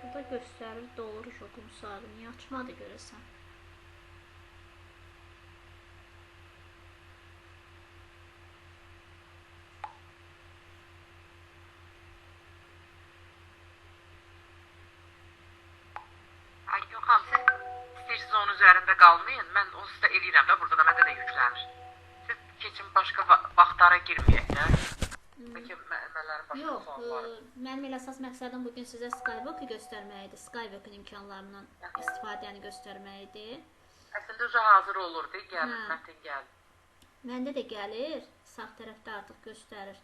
Burada göstərir dollar uşu qumsadı. Niyə açmadı görəsən? Aygün xanım, siz istəyirsiniz onun üzərində qalmayın. Mən o sizdə eləyirəm də, burada da məndə də yüklənir. Siz keçin başqa vaxtlara girməyək də. Bəlkə mələrin başqa Yox, sualları. mənim elə əsas məqsədim bugün sizə Skybook göstərməkdir. Skybook'un imkanlarından istifadəni göstərməkdir. Əslində uca hazır olurdu, gəlir, Hə. mətn gəlir. Məndə də gəlir, sağ tərəfdə artıq göstərir.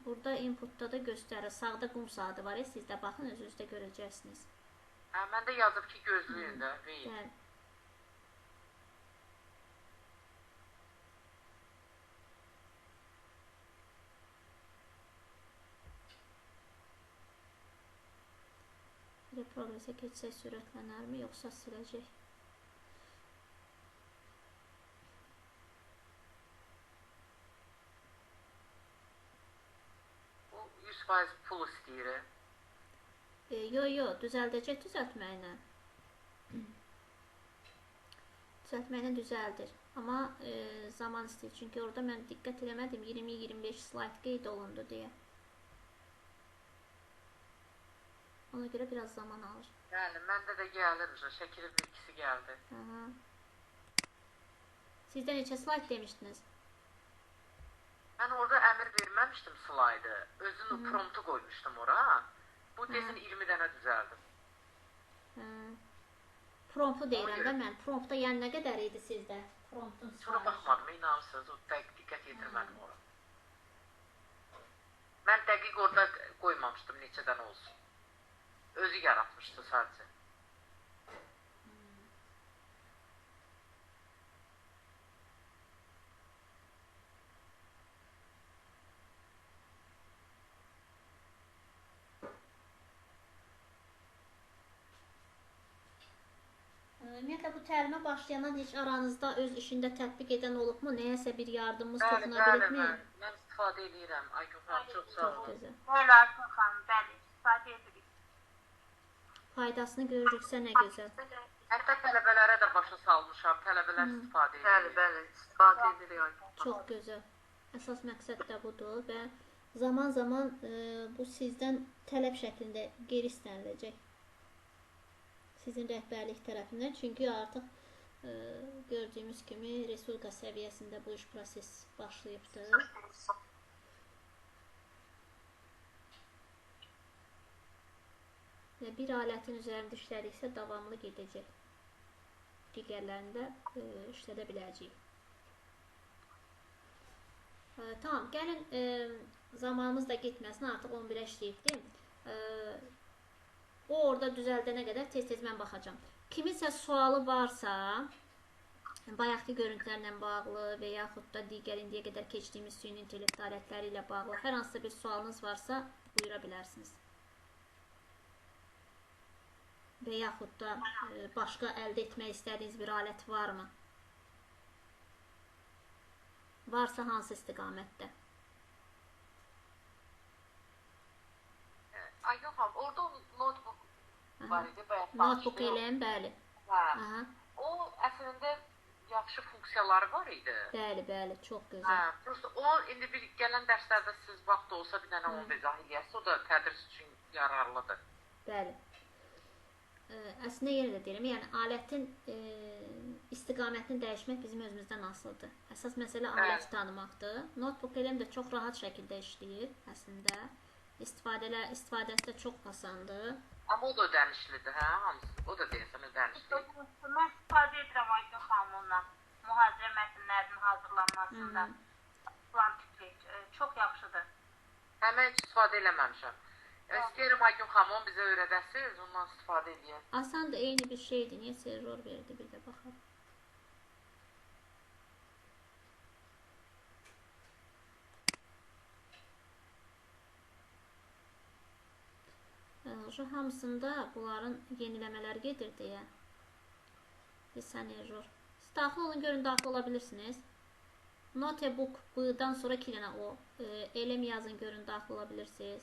Burada inputda da göstərir. Sağda qum saatı var, sizdə baxın, özünüz də görəcəksiniz. Hə, məndə yazıb ki, gözləyin də, veyin. Bəli. Progresə keçsək sürətlənərmi, yoxsa siləcək? Bu 100% pul istəyir. Yo, düzəldəcək düzəltməklə. Düzəltməklə düzəldir. Amma zaman istəyir. Çünki orada mən diqqət eləmədim, 20-25 slayd qeyd olundu deyə. Ona görə biraz zaman alır. Yəni, məndə də gəlir, şəkil bilgisi gəldi. Aha. Sizdə neçə slayd demişdiniz? Mən orada əmr verməmişdim slaydı. Özünün promptu qoymuşdum ora. Bu desin 20 dənə düzəldim. Promptu deyirəm də mən. Promptda yəni nə qədər idi sizdə? Promptun Sonra baxmadım, inanırsınız, o diqqət yetirmədim ora. Mən dəqiq orada qoymamışdım neçə dənə olsun. Özü yaratmışdı sadəcə. Ümumiyyətlə bu təlimə başlayandan heç aranızda öz işində tətbiq edən olubmu? Nəyəsə bir yardımımız Bəli, toxuna bəli, bilibmi? mən istifadə edirəm. Aygün xanım, çox sağ Çox olun. gözəl. Bəli, Aygün xanım, bəli, istifadə edirik. Faydasını görürüksə nə gözəl. Hətta tələbələrə də başa salmışam. Tələbələr istifadə edir. Bəli, bəli, istifadə edirik. Çox gözəl. Əsas məqsəd də budur və zaman-zaman bu sizdən tələb şəklində geri istəniləcək. Sizin rəhbərlik tərəfindən. Çünki artıq gördüyümüz kimi respublika səviyyəsində bu iş proses başlayıbdır. Və bir alətin üzərində işlədiksə davamlı gedəcək. Digərlərində işlədə biləcəyik. Tamam, gəlin zamanımız da getməsin, artıq 11-ə işləyibdir. O orada düzəldənə qədər tez-tez mən baxacam. Kiminsə sualı varsa, bayaqki görüntülərlə bağlı və yaxud da digər indiyə qədər keçdiyimiz süni intellekt alətləri ilə bağlı hər hansısa bir sualınız varsa, buyura bilərsiniz. və yaxud da başqa əldə etmək istədiyiniz bir alət varmı? Varsa hansı istiqamətdə? Ay yox, orada notebook var idi, bayaq Notebook eləyim, bəli. Hə. O əslində yaxşı funksiyaları var idi. Bəli, bəli, çox gözəl. Hə, prosta o indi bir gələn dərslərdə siz vaxt olsa bir dənə onu izah eləyəsiniz. O da tədris üçün yararlıdır. Bəli. Əslində yenə də deyirəm, yəni alətin istiqamətini dəyişmək bizim özümüzdən asılıdır. Əsas məsələ aləti tanımaqdır. Notebook eləm də çox rahat şəkildə işləyir əslində. İstifadəsi də çox asandır. Amma o da ödənişlidir, hə? Hamısı. O da deyəsən ödənişlidir. Mən istifadə edirəm Aygün xanım ondan. Mühazirə mətnlərinin hazırlanmasında. Plan tipli. Çox yaxşıdır. Hə, mən heç istifadə eləməmişəm. İstəyirəm Aygün xanım onu bizə öyrədəsiniz, ondan istifadə edəyək. Asan da eyni bir şeydir. Niyə server verdi? Bir də baxaq. Hamısında bunların yeniləmələr gedir deyə. Sən error. Siz daxil olun, görün daxil ola bilirsiniz. Notebook B-dan sonra 2 dənə o. Elm yazın, görün daxil ola bilirsiniz.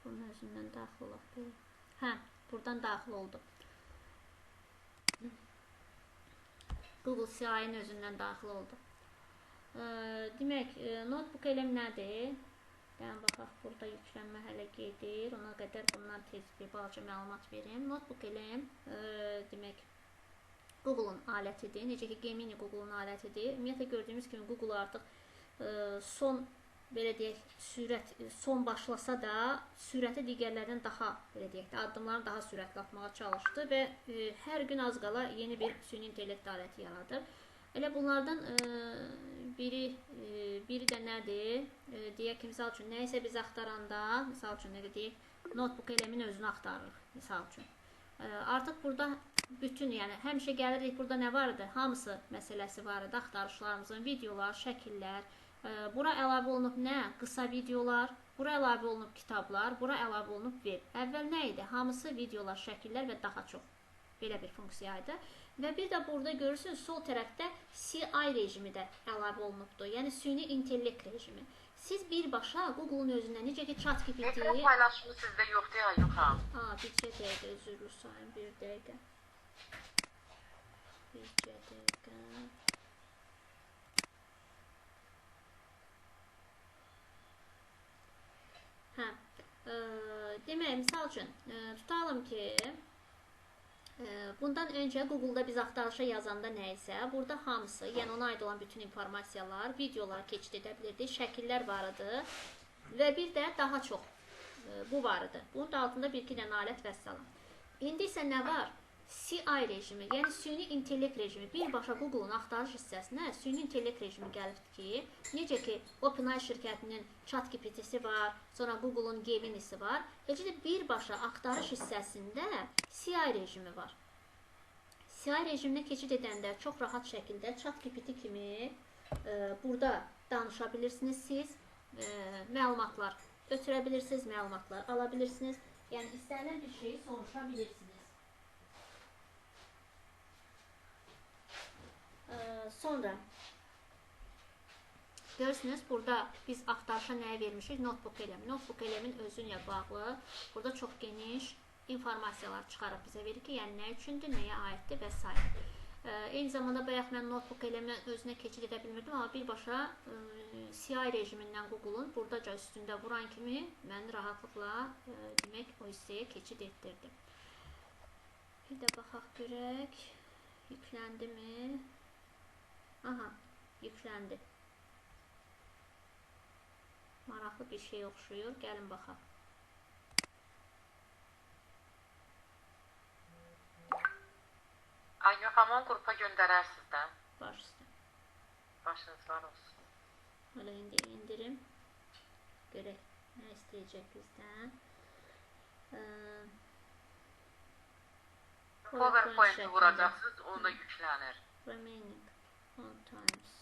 Bunun özündən daxil olaq. Hə, buradan daxil oldu. Google CI'nin özündən daxil oldu. Demək, notebook elm nədir? Yəni, baxaq, burada yüklənmə hələ gedir. Ona qədər bundan tez bir balaca məlumat verim. Notebook elm, demək, Google'un alətidir. Necə ki, Gemini Google'un alətidir. Ümumiyyətlə, gördüyümüz kimi Google artıq son belə deyək, son başlasa da sürəti digərlərdən daha, belə deyək, addımlarını daha sürətli atmağa çalışdı və hər gün az qala yeni bir süni intellekt aləti yaradır. Elə bunlardan biri də nədir? Deyək ki, misal üçün, nəyisə biz axtaranda, misal üçün, nə deyək, notebook eləmin özünü axtarırıq, misal üçün. Artıq burada bütün, yəni həmişə gəlirik, burada nə vardı? Hamısı məsələsi vardı, axtarışlarımızın, videolar, şəkillər. Bura əlavə olunub nə? Qısa videolar, bura əlavə olunub kitablar, bura əlavə olunub web. Əvvəl nə idi? Hamısı videolar, şəkillər və daha çox. Belə bir funksiyaydı. Və bir də burada görürsünüz, sol tərəfdə CI rejimi də əlavə olunubdur. Yəni, süni intellekt rejimi. Siz birbaşa Google'un özündən, necə ki, ChatGPT... Ekran paylaşımı sizdə yoxdur, Aygün xanım. Bircə dəqiqə, özürlü sayın, bir dəqiqə. Bircə dəqiqə... Hə, demək, misal üçün, tutalım ki, bundan öncə Google-da biz axtarışa yazanda nə isə, burada hamısı, yəni ona aid olan bütün informasiyalar, videolar keçid edə bilirdik, şəkillər var idi və bir də daha çox bu var idi. Bunun da altında bir-iki dənə alət və salam. İndi isə nə var? CI rejimi, yəni süni intellekt rejimi. Birbaşa Google-un axtarış hissəsinə süni intellekt rejimi gəlibdir ki, necə ki, OpenAI şirkətinin ChatGPT-si var, sonra Google-un Gemini-si var. Eləcə də birbaşa axtarış hissəsində CI rejimi var. CI rejiminə keçid edəndə çox rahat şəkildə ChatGPT kimi burada danışa bilirsiniz siz, məlumatlar ötürə bilirsiniz, məlumatlar ala bilirsiniz. Yəni, istənilən bir şeyi soruşa bilirsiniz. Sonra görürsünüz, burada biz axtarışa nəyə vermişik? Notebook eləm. Notebook eləmin özü ilə bağlı burada çox geniş informasiyalar çıxarıb bizə verir ki, yəni nə üçündür, nəyə aiddir və s. Eyni zamanda bayaq mən notebook eləmin özünə keçid edə bilmirdim, amma birbaşa CI rejimindən Google-un buradaca üstündə vuran kimi mən rahatlıqla demək o hissəyə keçid etdirdim. Bir də baxaq görək, yükləndi mi? Aha, yükləndi. Maraqlı bir şey oxşuyur. Gəlin baxaq. Aygün xanım qrupa göndərərsiniz də. Baş üstə. Başınız var olsun. Hələ indi indirim. Görək, nə istəyəcək bizdən. PowerPoint vuracaqsınız, onda yüklənir. Remaining on times.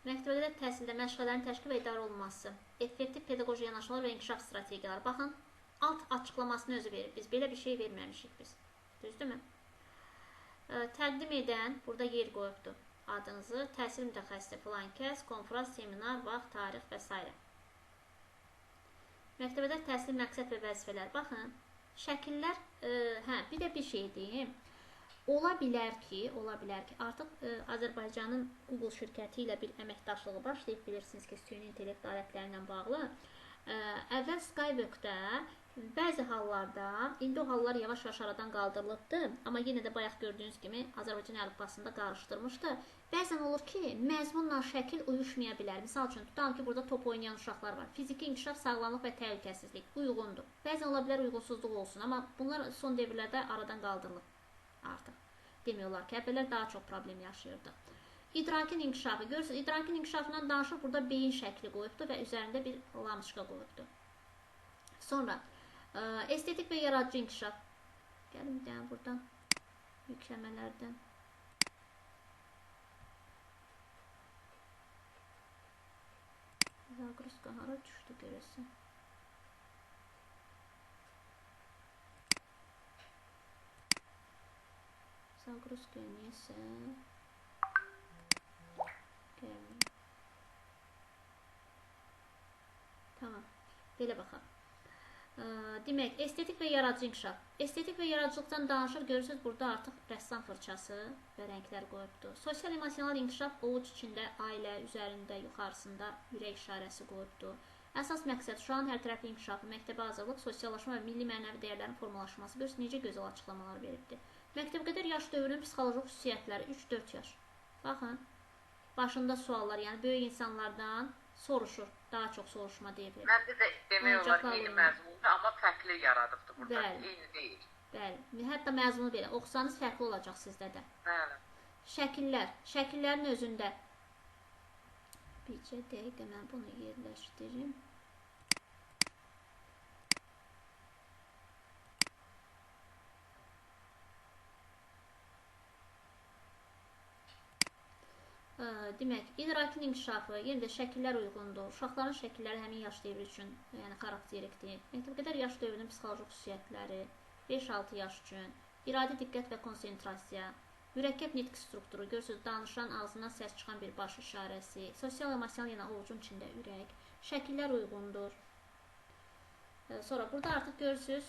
Məktəbəqədər təhsildə məşğələlərin təşkil və idarə olunması, effektiv pedaqoji yanaşmalar və inkişaf strategiyaları. Baxın, alt açıqlamasını özü verir. Biz belə bir şey verməmişik biz. Düzdürmü? Təqdim edən, burada yer qoyubdur adınızı, təhsil mütəxəssisi filan kəs, konfrans, seminar, vaxt, tarix və s. Məktəbəqədər təhsil məqsəd və vəzifələr. Baxın, şəkillər, bir də bir şey deyim. Ola bilər ki, artıq Azərbaycanın Google şirkəti ilə bir əməkdaşlığı başlayıb, bilirsiniz ki, süni intellekt alətləri ilə bağlı. Əvvəl Skywork-da bəzi hallarda, indi o hallar yavaş-yavaş aradan qaldırılıbdır, amma yenə də bayaq gördüyünüz kimi Azərbaycan əlifbasında qarışdırmışdı. Bəzən olur ki, məzmunla şəkil uyuşmaya bilər. Misal üçün, tutalım ki, burada top oynayan uşaqlar var. Fiziki inkişaf, sağlamlıq və təhlükəsizlik uyğundur. Bəzən ola bilər uyğunsuzluq olsun, amma bunlar son devirlərdə aradan qaldırılıb. Artıq demək olar ki, əvvəllər daha çox problem yaşayırdı. İdrakin inkişafı. Görürsünüz, idrakin inkişafından danışır, burada beyin şəkli qoyubdur və üzərində bir lamıçqa qoyubdur. Sonra, estetik və yaradıcı inkişaf. Gəlin bir dənə buradan yükləmələrdən. Zaqruska hara düşdü görəsən. Загрузка neyse gelmiyor. Tamam. Belə baxaq. Demək, estetik və yaradıcı inkişaf. Estetik və yaradıcılıqdan danışır. Görürsünüz, burada artıq rəssam fırçası və rənglər qoyubdur. Sosial emosional inkişaf ovuc içində, ailə üzərində, yuxarısında ürək işarəsi qoyubdur. Əsas məqsəd uşağın hər tərəfli inkişafı, məktəbə hazırlıq, sosiallaşma və milli mənəvi dəyərlərin formalaşması. Görürsünüz, necə gözəl açıqlamalar veribdir. Məktəbəqədər yaş dövrünün psixoloji xüsusiyyətləri 3-4 yaş. Baxın, başında suallar, yəni böyük insanlardan soruşur, daha çox soruşma deyilir. Məndə də demək olar eyni məzmundur, amma fərqli yaradıbdır burada, eyni deyil. Bəli, hətta məzmunu belə, oxusanız fərqli olacaq sizdə də. Bəli. Şəkillər, şəkillərin özündə. Bircə dəqiqə mən bunu yerləşdirim. Demək, idrakin inkişafı, yenə də şəkillər uyğundur. Uşaqların şəkilləri həmin yaş dövrü üçün xarakterikdir. Məktəbəqədər yaş dövrünün psixoloji xüsusiyyətləri, 5-6 yaş üçün, iradi diqqət və konsentrasiya, mürəkkəb nitq strukturu, görürsünüz, danışan ağzından səs çıxan bir baş işarəsi, sosial emosional yenə ovucun içində ürək, şəkillər uyğundur. Sonra burada artıq görürsünüz,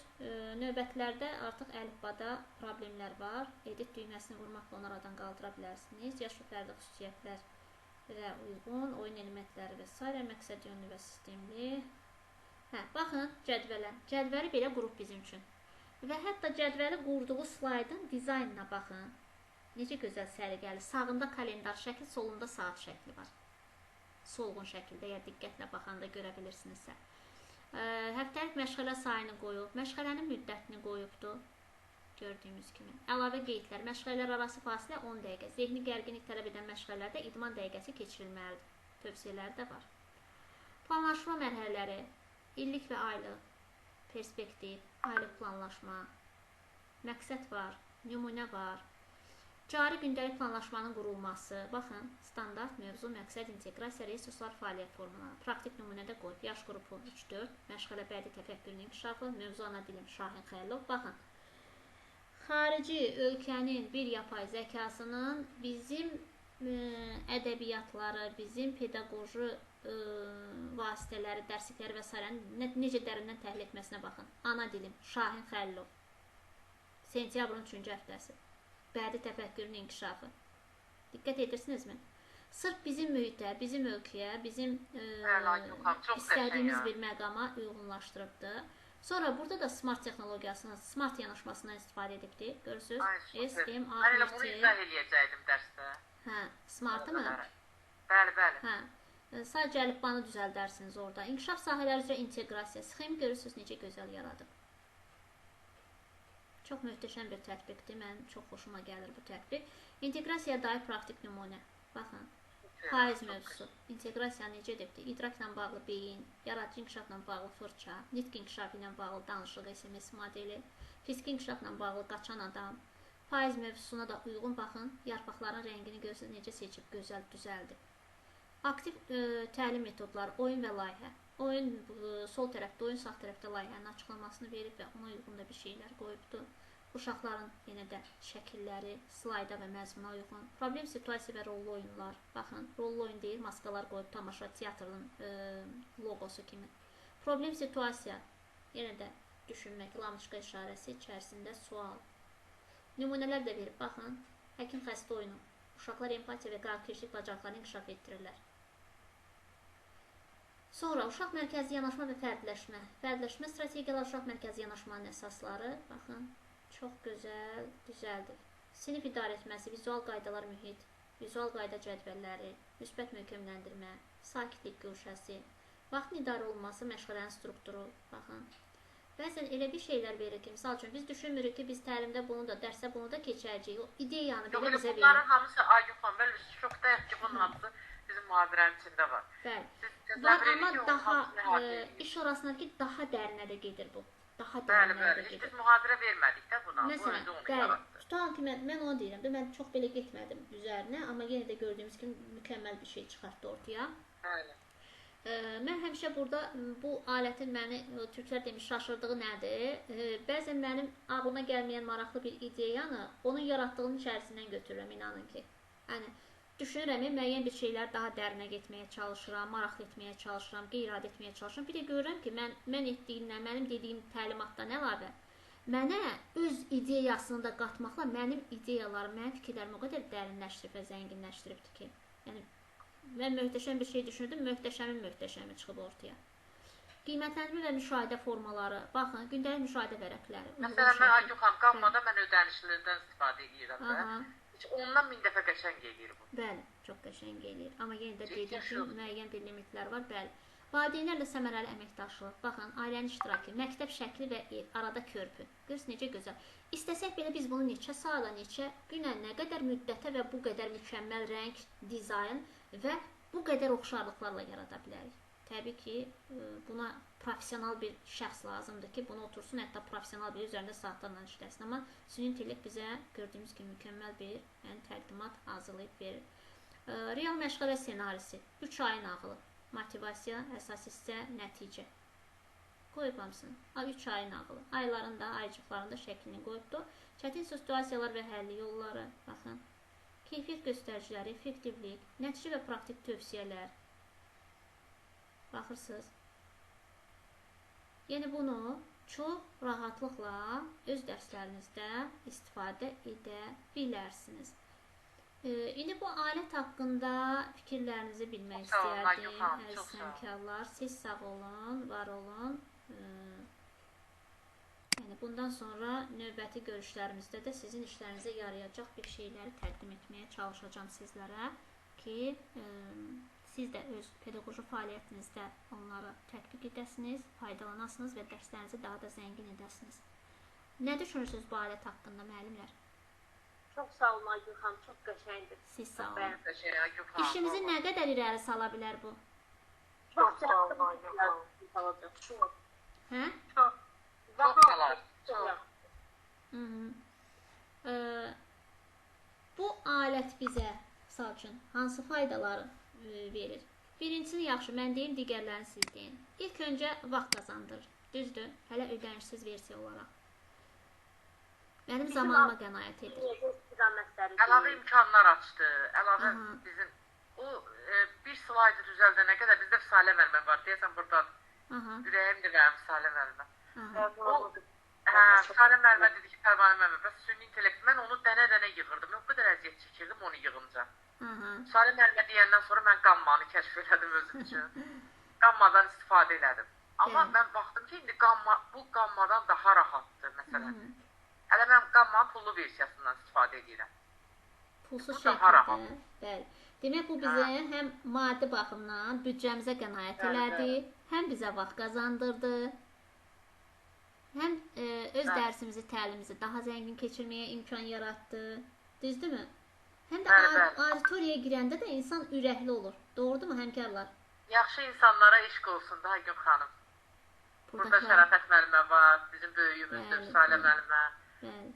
növbətlərdə artıq əlifbada problemlər var. Edit düyməsini vurmaqla onu aradan qaldıra bilərsiniz. Yaş və fərdi xüsusiyyətlərə uyğun, oyun elementləri və s. məqsəd yönlü və sistemli. Baxın cədvələ. Cədvəli belə qrup bizim üçün. Və hətta cədvəli qurduğu slaydın dizaynına baxın. Necə gözəl səliqəli. Sağında kalendar şəkli, solunda saat şəkli var. Solğun şəkildə, ya diqqətlə baxanda görə bilirsinizsə. Həftəlik məşğələ sayını qoyub, məşğələnin müddətini qoyubdur, gördüyümüz kimi. Əlavə qeydlər, məşğələlər arası fasilə 10 dəqiqə, zehni gərginlik tələb edən məşğələlərdə idman dəqiqəsi keçirilməlidir, tövsiyələri də var. Planlaşma mərhələləri, illik və aylıq, perspektiv, aylıq planlaşma, məqsəd var, nümunə var. Cari gündəlik planlaşmanın qurulması, baxın, standart, mövzu, məqsəd, inteqrasiya, resurslar, fəaliyyət formaları. Praktik nümunədə qoyub, yaş qrupu 3-4, məşğələ bədii təfəkkürün inkişafı, mövzu ana dilim Şahin Xəllov. Baxın, xarici ölkənin bir yapay zəkasının bizim ədəbiyyatları, bizim pedaqoji vasitələri, dərslikləri və s. necə dərindən təhlil etməsinə baxın. Ana dilim Şahin Xəllov, sentyabrın 3-cü həftəsi. Bədii təfəkkürün inkişafı. Diqqət edirsinizmi? Sırf bizim mühitə, bizim ölkəyə, bizim istədiyimiz bir məqama uyğunlaşdırıbdır. Sonra burada da smart texnologiyasının, smart yanaşmasından istifadə edibdir. Görürsünüz? S-M-A-R-T. Mən elə bunu izah eləyəcəkdim dərsdə. Smartı mı? Bəli. Sadəcə əlifbanı düzəldərsiniz orada. İnkişaf sahələri üzrə inteqrasiya. Sxem görürsünüz necə gözəl yaradıb. Çox möhtəşəm bir tətbiqdir. Mənim çox xoşuma gəlir bu tətbiq. İnteqrasiyaya dair praktik nümunə. Baxın. Faiz mövzusu. İnteqrasiya necə edibdir? İdrakla bağlı beyin, yaradıcı inkişafla bağlı fırça, nitq inkişafı ilə bağlı danışıq SMS modeli, fiziki inkişafla bağlı qaçan adam. Faiz mövzusuna da uyğun baxın. Yarpaqların rəngini necə seçib gözəl düzəldi. Aktiv təlim metodları, oyun və layihə. Oyun sol tərəfdə, oyun sağ tərəfdə layihənin açıqlamasını verib və ona uyğun da bir şeylər qoyubdur. Uşaqların yenə də şəkilləri slayda və məzmuna uyğun. Problem, situasiya və rollu oyunlar. Baxın, rollu oyun deyil, maskalar qoyub tamaşa teatrın logosu kimi. Problem, situasiya, yenə də düşünmək, lamışqa işarəsi içərisində sual. Nümunələr də verib, baxın, həkim xəstə oyunu. Uşaqlar empatiya və qarakterçilik bacarıqlarını inkişaf etdirirlər. Sonra uşaq mərkəzi yanaşma və fərdləşmə. Fərdləşmə strategiyalar uşaq mərkəzi yanaşmanın əsasları. Baxın, çox gözəl, düzəldir. Sinif idarə etməsi, vizual qaydalar, mühit, vizual qayda cədvəlləri, müsbət möhkəmləndirmə, sakitlik gövşəsi, vaxtın idarə olunması, məşğələnin strukturu. Baxın, bəzən elə bir şeylər verir ki, misal üçün, biz düşünmürük ki, biz təlimdə bunu da, dərsdə bunu da keçəcəyik. O ideyanı belə bizə verir. Bunların hamısı Ayuxan, belə şokdayıq ki, bunun hamısı bizim mühadirənin içində var. Bəli. Var, amma daha iş orasındakı daha dərinə də gedir bu. Daha dərinə də gedir. Biz mühadirə vermədik də buna. Məsələn, bəli. Tutalım ki, mən onu deyirəm. Mən çox belə getmədim üzərinə, amma yenə də gördüyümüz kimi mükəmməl bir şey çıxartdı ortaya. Bəli. Mən həmişə burada bu alətin məni türklər demiş şaşırdığı nədir? Bəzən mənim ağlıma gəlməyən maraqlı bir ideyanı onun yaratdığının içərisindən götürürəm, inanın ki. Yəni düşünürəm, müəyyən bir şeylər daha dərinə getməyə çalışıram, maraqlı etməyə çalışıram, qeyri-adi etməyə çalışıram. Bir də görürəm ki, mən etdiyimdən, mənim dediyim təlimatdan əlavə, mənə öz ideyasını da qatmaqla mənim ideyalarım, mənim fikirlərimi o qədər dərinləşdirib və zənginləşdiribdir ki, yəni mən möhtəşəm bir şey düşünürdüm, möhtəşəmi çıxıb ortaya. Qiymətləndirmə və müşahidə formaları, baxın, gündəlik müşahidə vərəqləri. Məsələn, mən Ayuxan, qammada mən ödənişlərdən istifadə edirəm və ondan 1000 dəfə qəşəng eləyir bu. Bəli, çox qəşəng eləyir. Amma yenə də dediyim kimi müəyyən bir limitlər var. Bəli. Valideynlərlə səmərəli əməkdaşlıq. Baxın, ailənin iştirakı, məktəb şəkli və ev, arada körpü. Görürsünüz necə gözəl. İstəsək belə biz bunu neçə saata, neçə günə, nə qədər müddətə və bu qədər mükəmməl rəng, dizayn və bu qədər oxşarlıqlarla yarada bilərik. Təbii ki, buna professional bir şəxs lazımdır ki, bunu otursun, hətta professional bir üzərində saatlarla işləsin. Amma süni intellekt bizə gördüyümüz kimi mükəmməl bir təqdimat hazırlayıb verir. Real məşğələ ssenarisi, 3 ayın nağılı, motivasiya, əsas hissə, nəticə. Qoyub hamısını. 3 ayın nağılı. Aylarında, aycıqlarında şəklini qoyubdur. Çətin situasiyalar və həlli yolları, baxın. Keyfiyyət göstəriciləri, effektivlik, nəticə və praktik tövsiyələr. Baxırsınız. Yəni bunu çox rahatlıqla öz dərslərinizdə istifadə edə bilərsiniz. İndi bu alət haqqında fikirlərinizi bilmək istəyərdim, əziz həmkarlar. Siz sağ olun, var olun. Yəni bundan sonra növbəti görüşlərimizdə də sizin işlərinizə yarayacaq bir şeyləri təqdim etməyə çalışacağam sizlərə ki, siz də öz pedaqoji fəaliyyətinizdə onları tətbiq edəsiniz, faydalanasınız və dərslərinizi daha da zəngin edəsiniz. Nə düşünürsünüz bu alət haqqında, müəllimlər? Çox sağ olun Ayuxan, çox qəşəngdir. Siz sağ olun. İşimizi nə qədər irəli sala bilər bu? Çox sağ olun Ayuxan. Çox. Hə? Çox. Çox salar. Bu alət bizə, misal üçün, hansı faydaları verir? Birincisini yaxşı, mən deyim, digərlərini siz deyin. İlk öncə vaxt qazandırır. Düzdür, hələ ödənişsiz versiya olaraq. Mənim zamanıma qənaət edir. Əlavə imkanlar açdı. Əlavə bizim o bir slaydı düzəldənə qədər bizdə Salə müəllimə var. Deyəsən burdadır. Ürəyimdir mənim Salə müəllimə. Salə müəllimə dedi ki, Pərvanə müəllimə, bəs süni intellekt, mən onu dənə-dənə yığırdım. Mən o qədər əziyyət çəkirdim onu yığınca. Salə müəllimə deyəndən sonra mən qammanı kəşf elədim özüm üçün. Qammadan istifadə elədim. Amma mən baxdım ki, indi bu qammadan daha rahatdır, məsələn. Hələ mən qammanın pullu versiyasından istifadə edirəm. Pulsuz şəkildə. Bəli. Demək, bu bizə həm maddi baxımdan büdcəmizə qənaət elədi, həm bizə vaxt qazandırdı, həm öz dərsimizi, təlimimizi daha zəngin keçirməyə imkan yaratdı. Düzdürmü? Həm də Bəli, bəli. auditoriyaya girəndə də insan ürəkli olur. Doğrudurmu həmkarlar? Yaxşı insanlara eşq olsun da Aygün xanım. Burada Şərafət müəllimə var, bizim böyüyümüzdür, Bəli, Salə bəli. müəllimə. Bəli.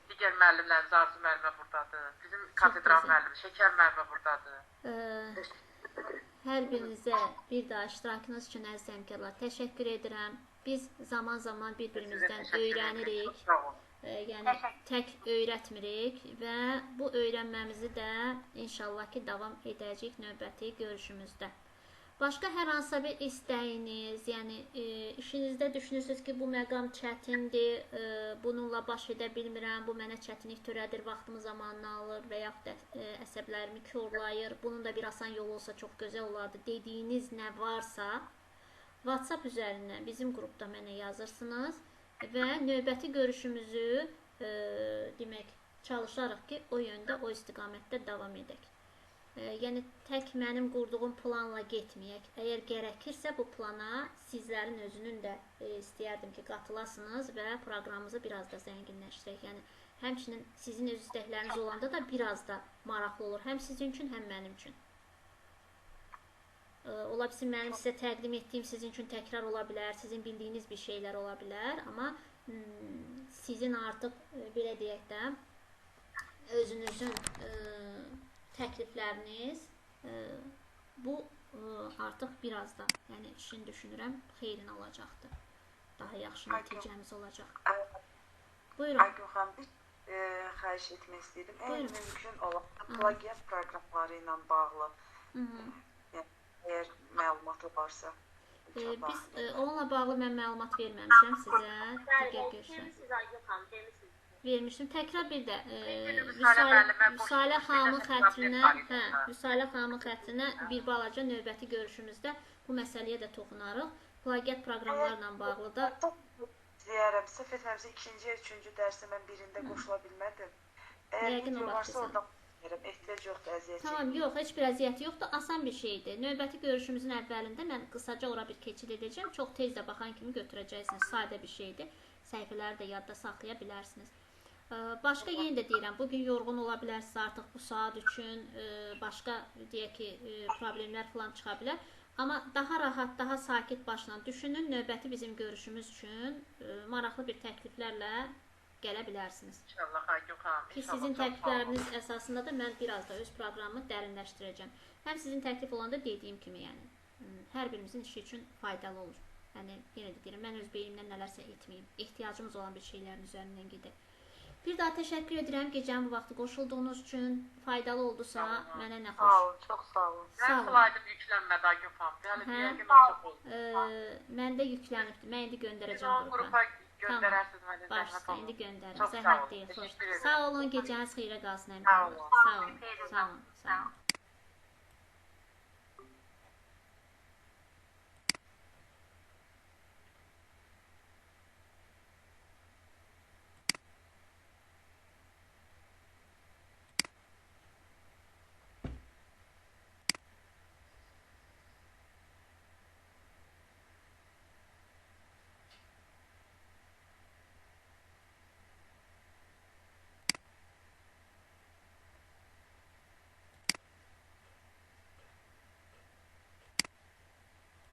Digər müəllimlərimiz Arzu müəllimə buradadır. Bizim katedral gözəl. müəllimi, Şəkər müəllimə buradadır. Hər birinizə bir daha iştirakınız üçün əziz həmkarlar təşəkkür edirəm. Biz zaman-zaman bir-birimizdən öyrənirik. Sağ olun. Yəni tək öyrətmirik və bu öyrənməmizi də inşallah ki davam edəcəyik növbəti görüşümüzdə. Başqa hər hansısa bir istəyiniz, yəni işinizdə düşünürsünüz ki, bu məqam çətindir, bununla baş edə bilmirəm, bu mənə çətinlik törədir, vaxtımı zamanını alır və yaxud da əsəblərimi korlayır, bunun da bir asan yolu olsa çox gözəl olardı dediyiniz nə varsa, WhatsApp üzərindən bizim qrupda mənə yazırsınız və növbəti görüşümüzü demək çalışarıq ki, o yöndə, o istiqamətdə davam edək. Yəni tək mənim qurduğum planla getməyək. Əgər gərəkirsə bu plana sizlərin özünün də istəyərdim ki, qatılasınız və proqramımızı biraz da zənginləşdirək. Yəni həmçinin sizin öz istəkləriniz olanda da biraz da maraqlı olur. Həm sizin üçün, həm mənim üçün. Ola bilsin mənim sizə təqdim etdiyim sizin üçün təkrar ola bilər, sizin bildiyiniz bir şeylər ola bilər, amma sizin artıq belə deyək də özünüzün təklifləriniz bu artıq biraz da, yəni işin düşünürəm, xeyrin olacaqdır. Daha yaxşı nəticəmiz olacaq. Buyurun. Aygün xanım, bir xahiş etmək istəyirəm. Əgər mümkün olarsa, plagiat proqramları ilə bağlı əgər məlumatı varsa. Biz onunla bağlı mən məlumat verməmişəm sizə. Digər görüşlər. Siz Aygün xanım demişsiniz. Vermişdim. Təkrar bir də Vüsalə xanımın xətrinə bir balaca növbəti görüşümüzdə bu məsələyə də toxunarıq. Plagiat proqramlarla bağlı da deyərəm, səhv etməmsə 2-ci ya 3-cü dərsə mən birində qoşula bilmədim. Əgər video varsa orada ehtiyac yoxdur, əziyyət çəkməyəm. Tamam, yox, heç bir əziyyəti yoxdur. Asan bir şeydir. Növbəti görüşümüzün əvvəlində mən qısaca ora bir keçid edəcəm. Çox tez də baxan kimi götürəcəksiniz. Sadə bir şeydir. Səhifələri də yadda saxlaya bilərsiniz. Başqa yenə də deyirəm, bugün yorğun ola bilərsiniz artıq bu saat üçün, başqa deyək ki, problemlər falan çıxa bilər. Amma daha rahat, daha sakit başla düşünün, növbəti bizim görüşümüz üçün maraqlı bir təkliflərlə gələ bilərsiniz. İnşallah Aygün xanım. Ki sizin təklifləriniz əsasında da mən biraz da öz proqramımı dərinləşdirəcəm. Həm sizin təklif olanda dediyim kimi, yəni hər birimizin işi üçün faydalı olur. Yəni yenə də deyirəm, mən öz beynimdən nələrsə etməyim, ehtiyacımız olan bir şeylərin üzərindən gedək. Bir daha təşəkkür edirəm gecənin bu vaxtı qoşulduğunuz üçün. Faydalı oldusa mənə nə xoş. Sağ olun, çox sağ olun. Mən slaydım yüklənmədi Aygün xanım. Yəni deyək ki, çox oldu. Məndə yüklənibdi. Mən indi göndərəcəm qrupa. Göndərərsiniz mənə. Başla, indi göndərim. Zəhmət deyil, xoş. Sağ olun, gecəniz xeyrə qalsın. Sağ olun. Sağ olun. Sağ olun.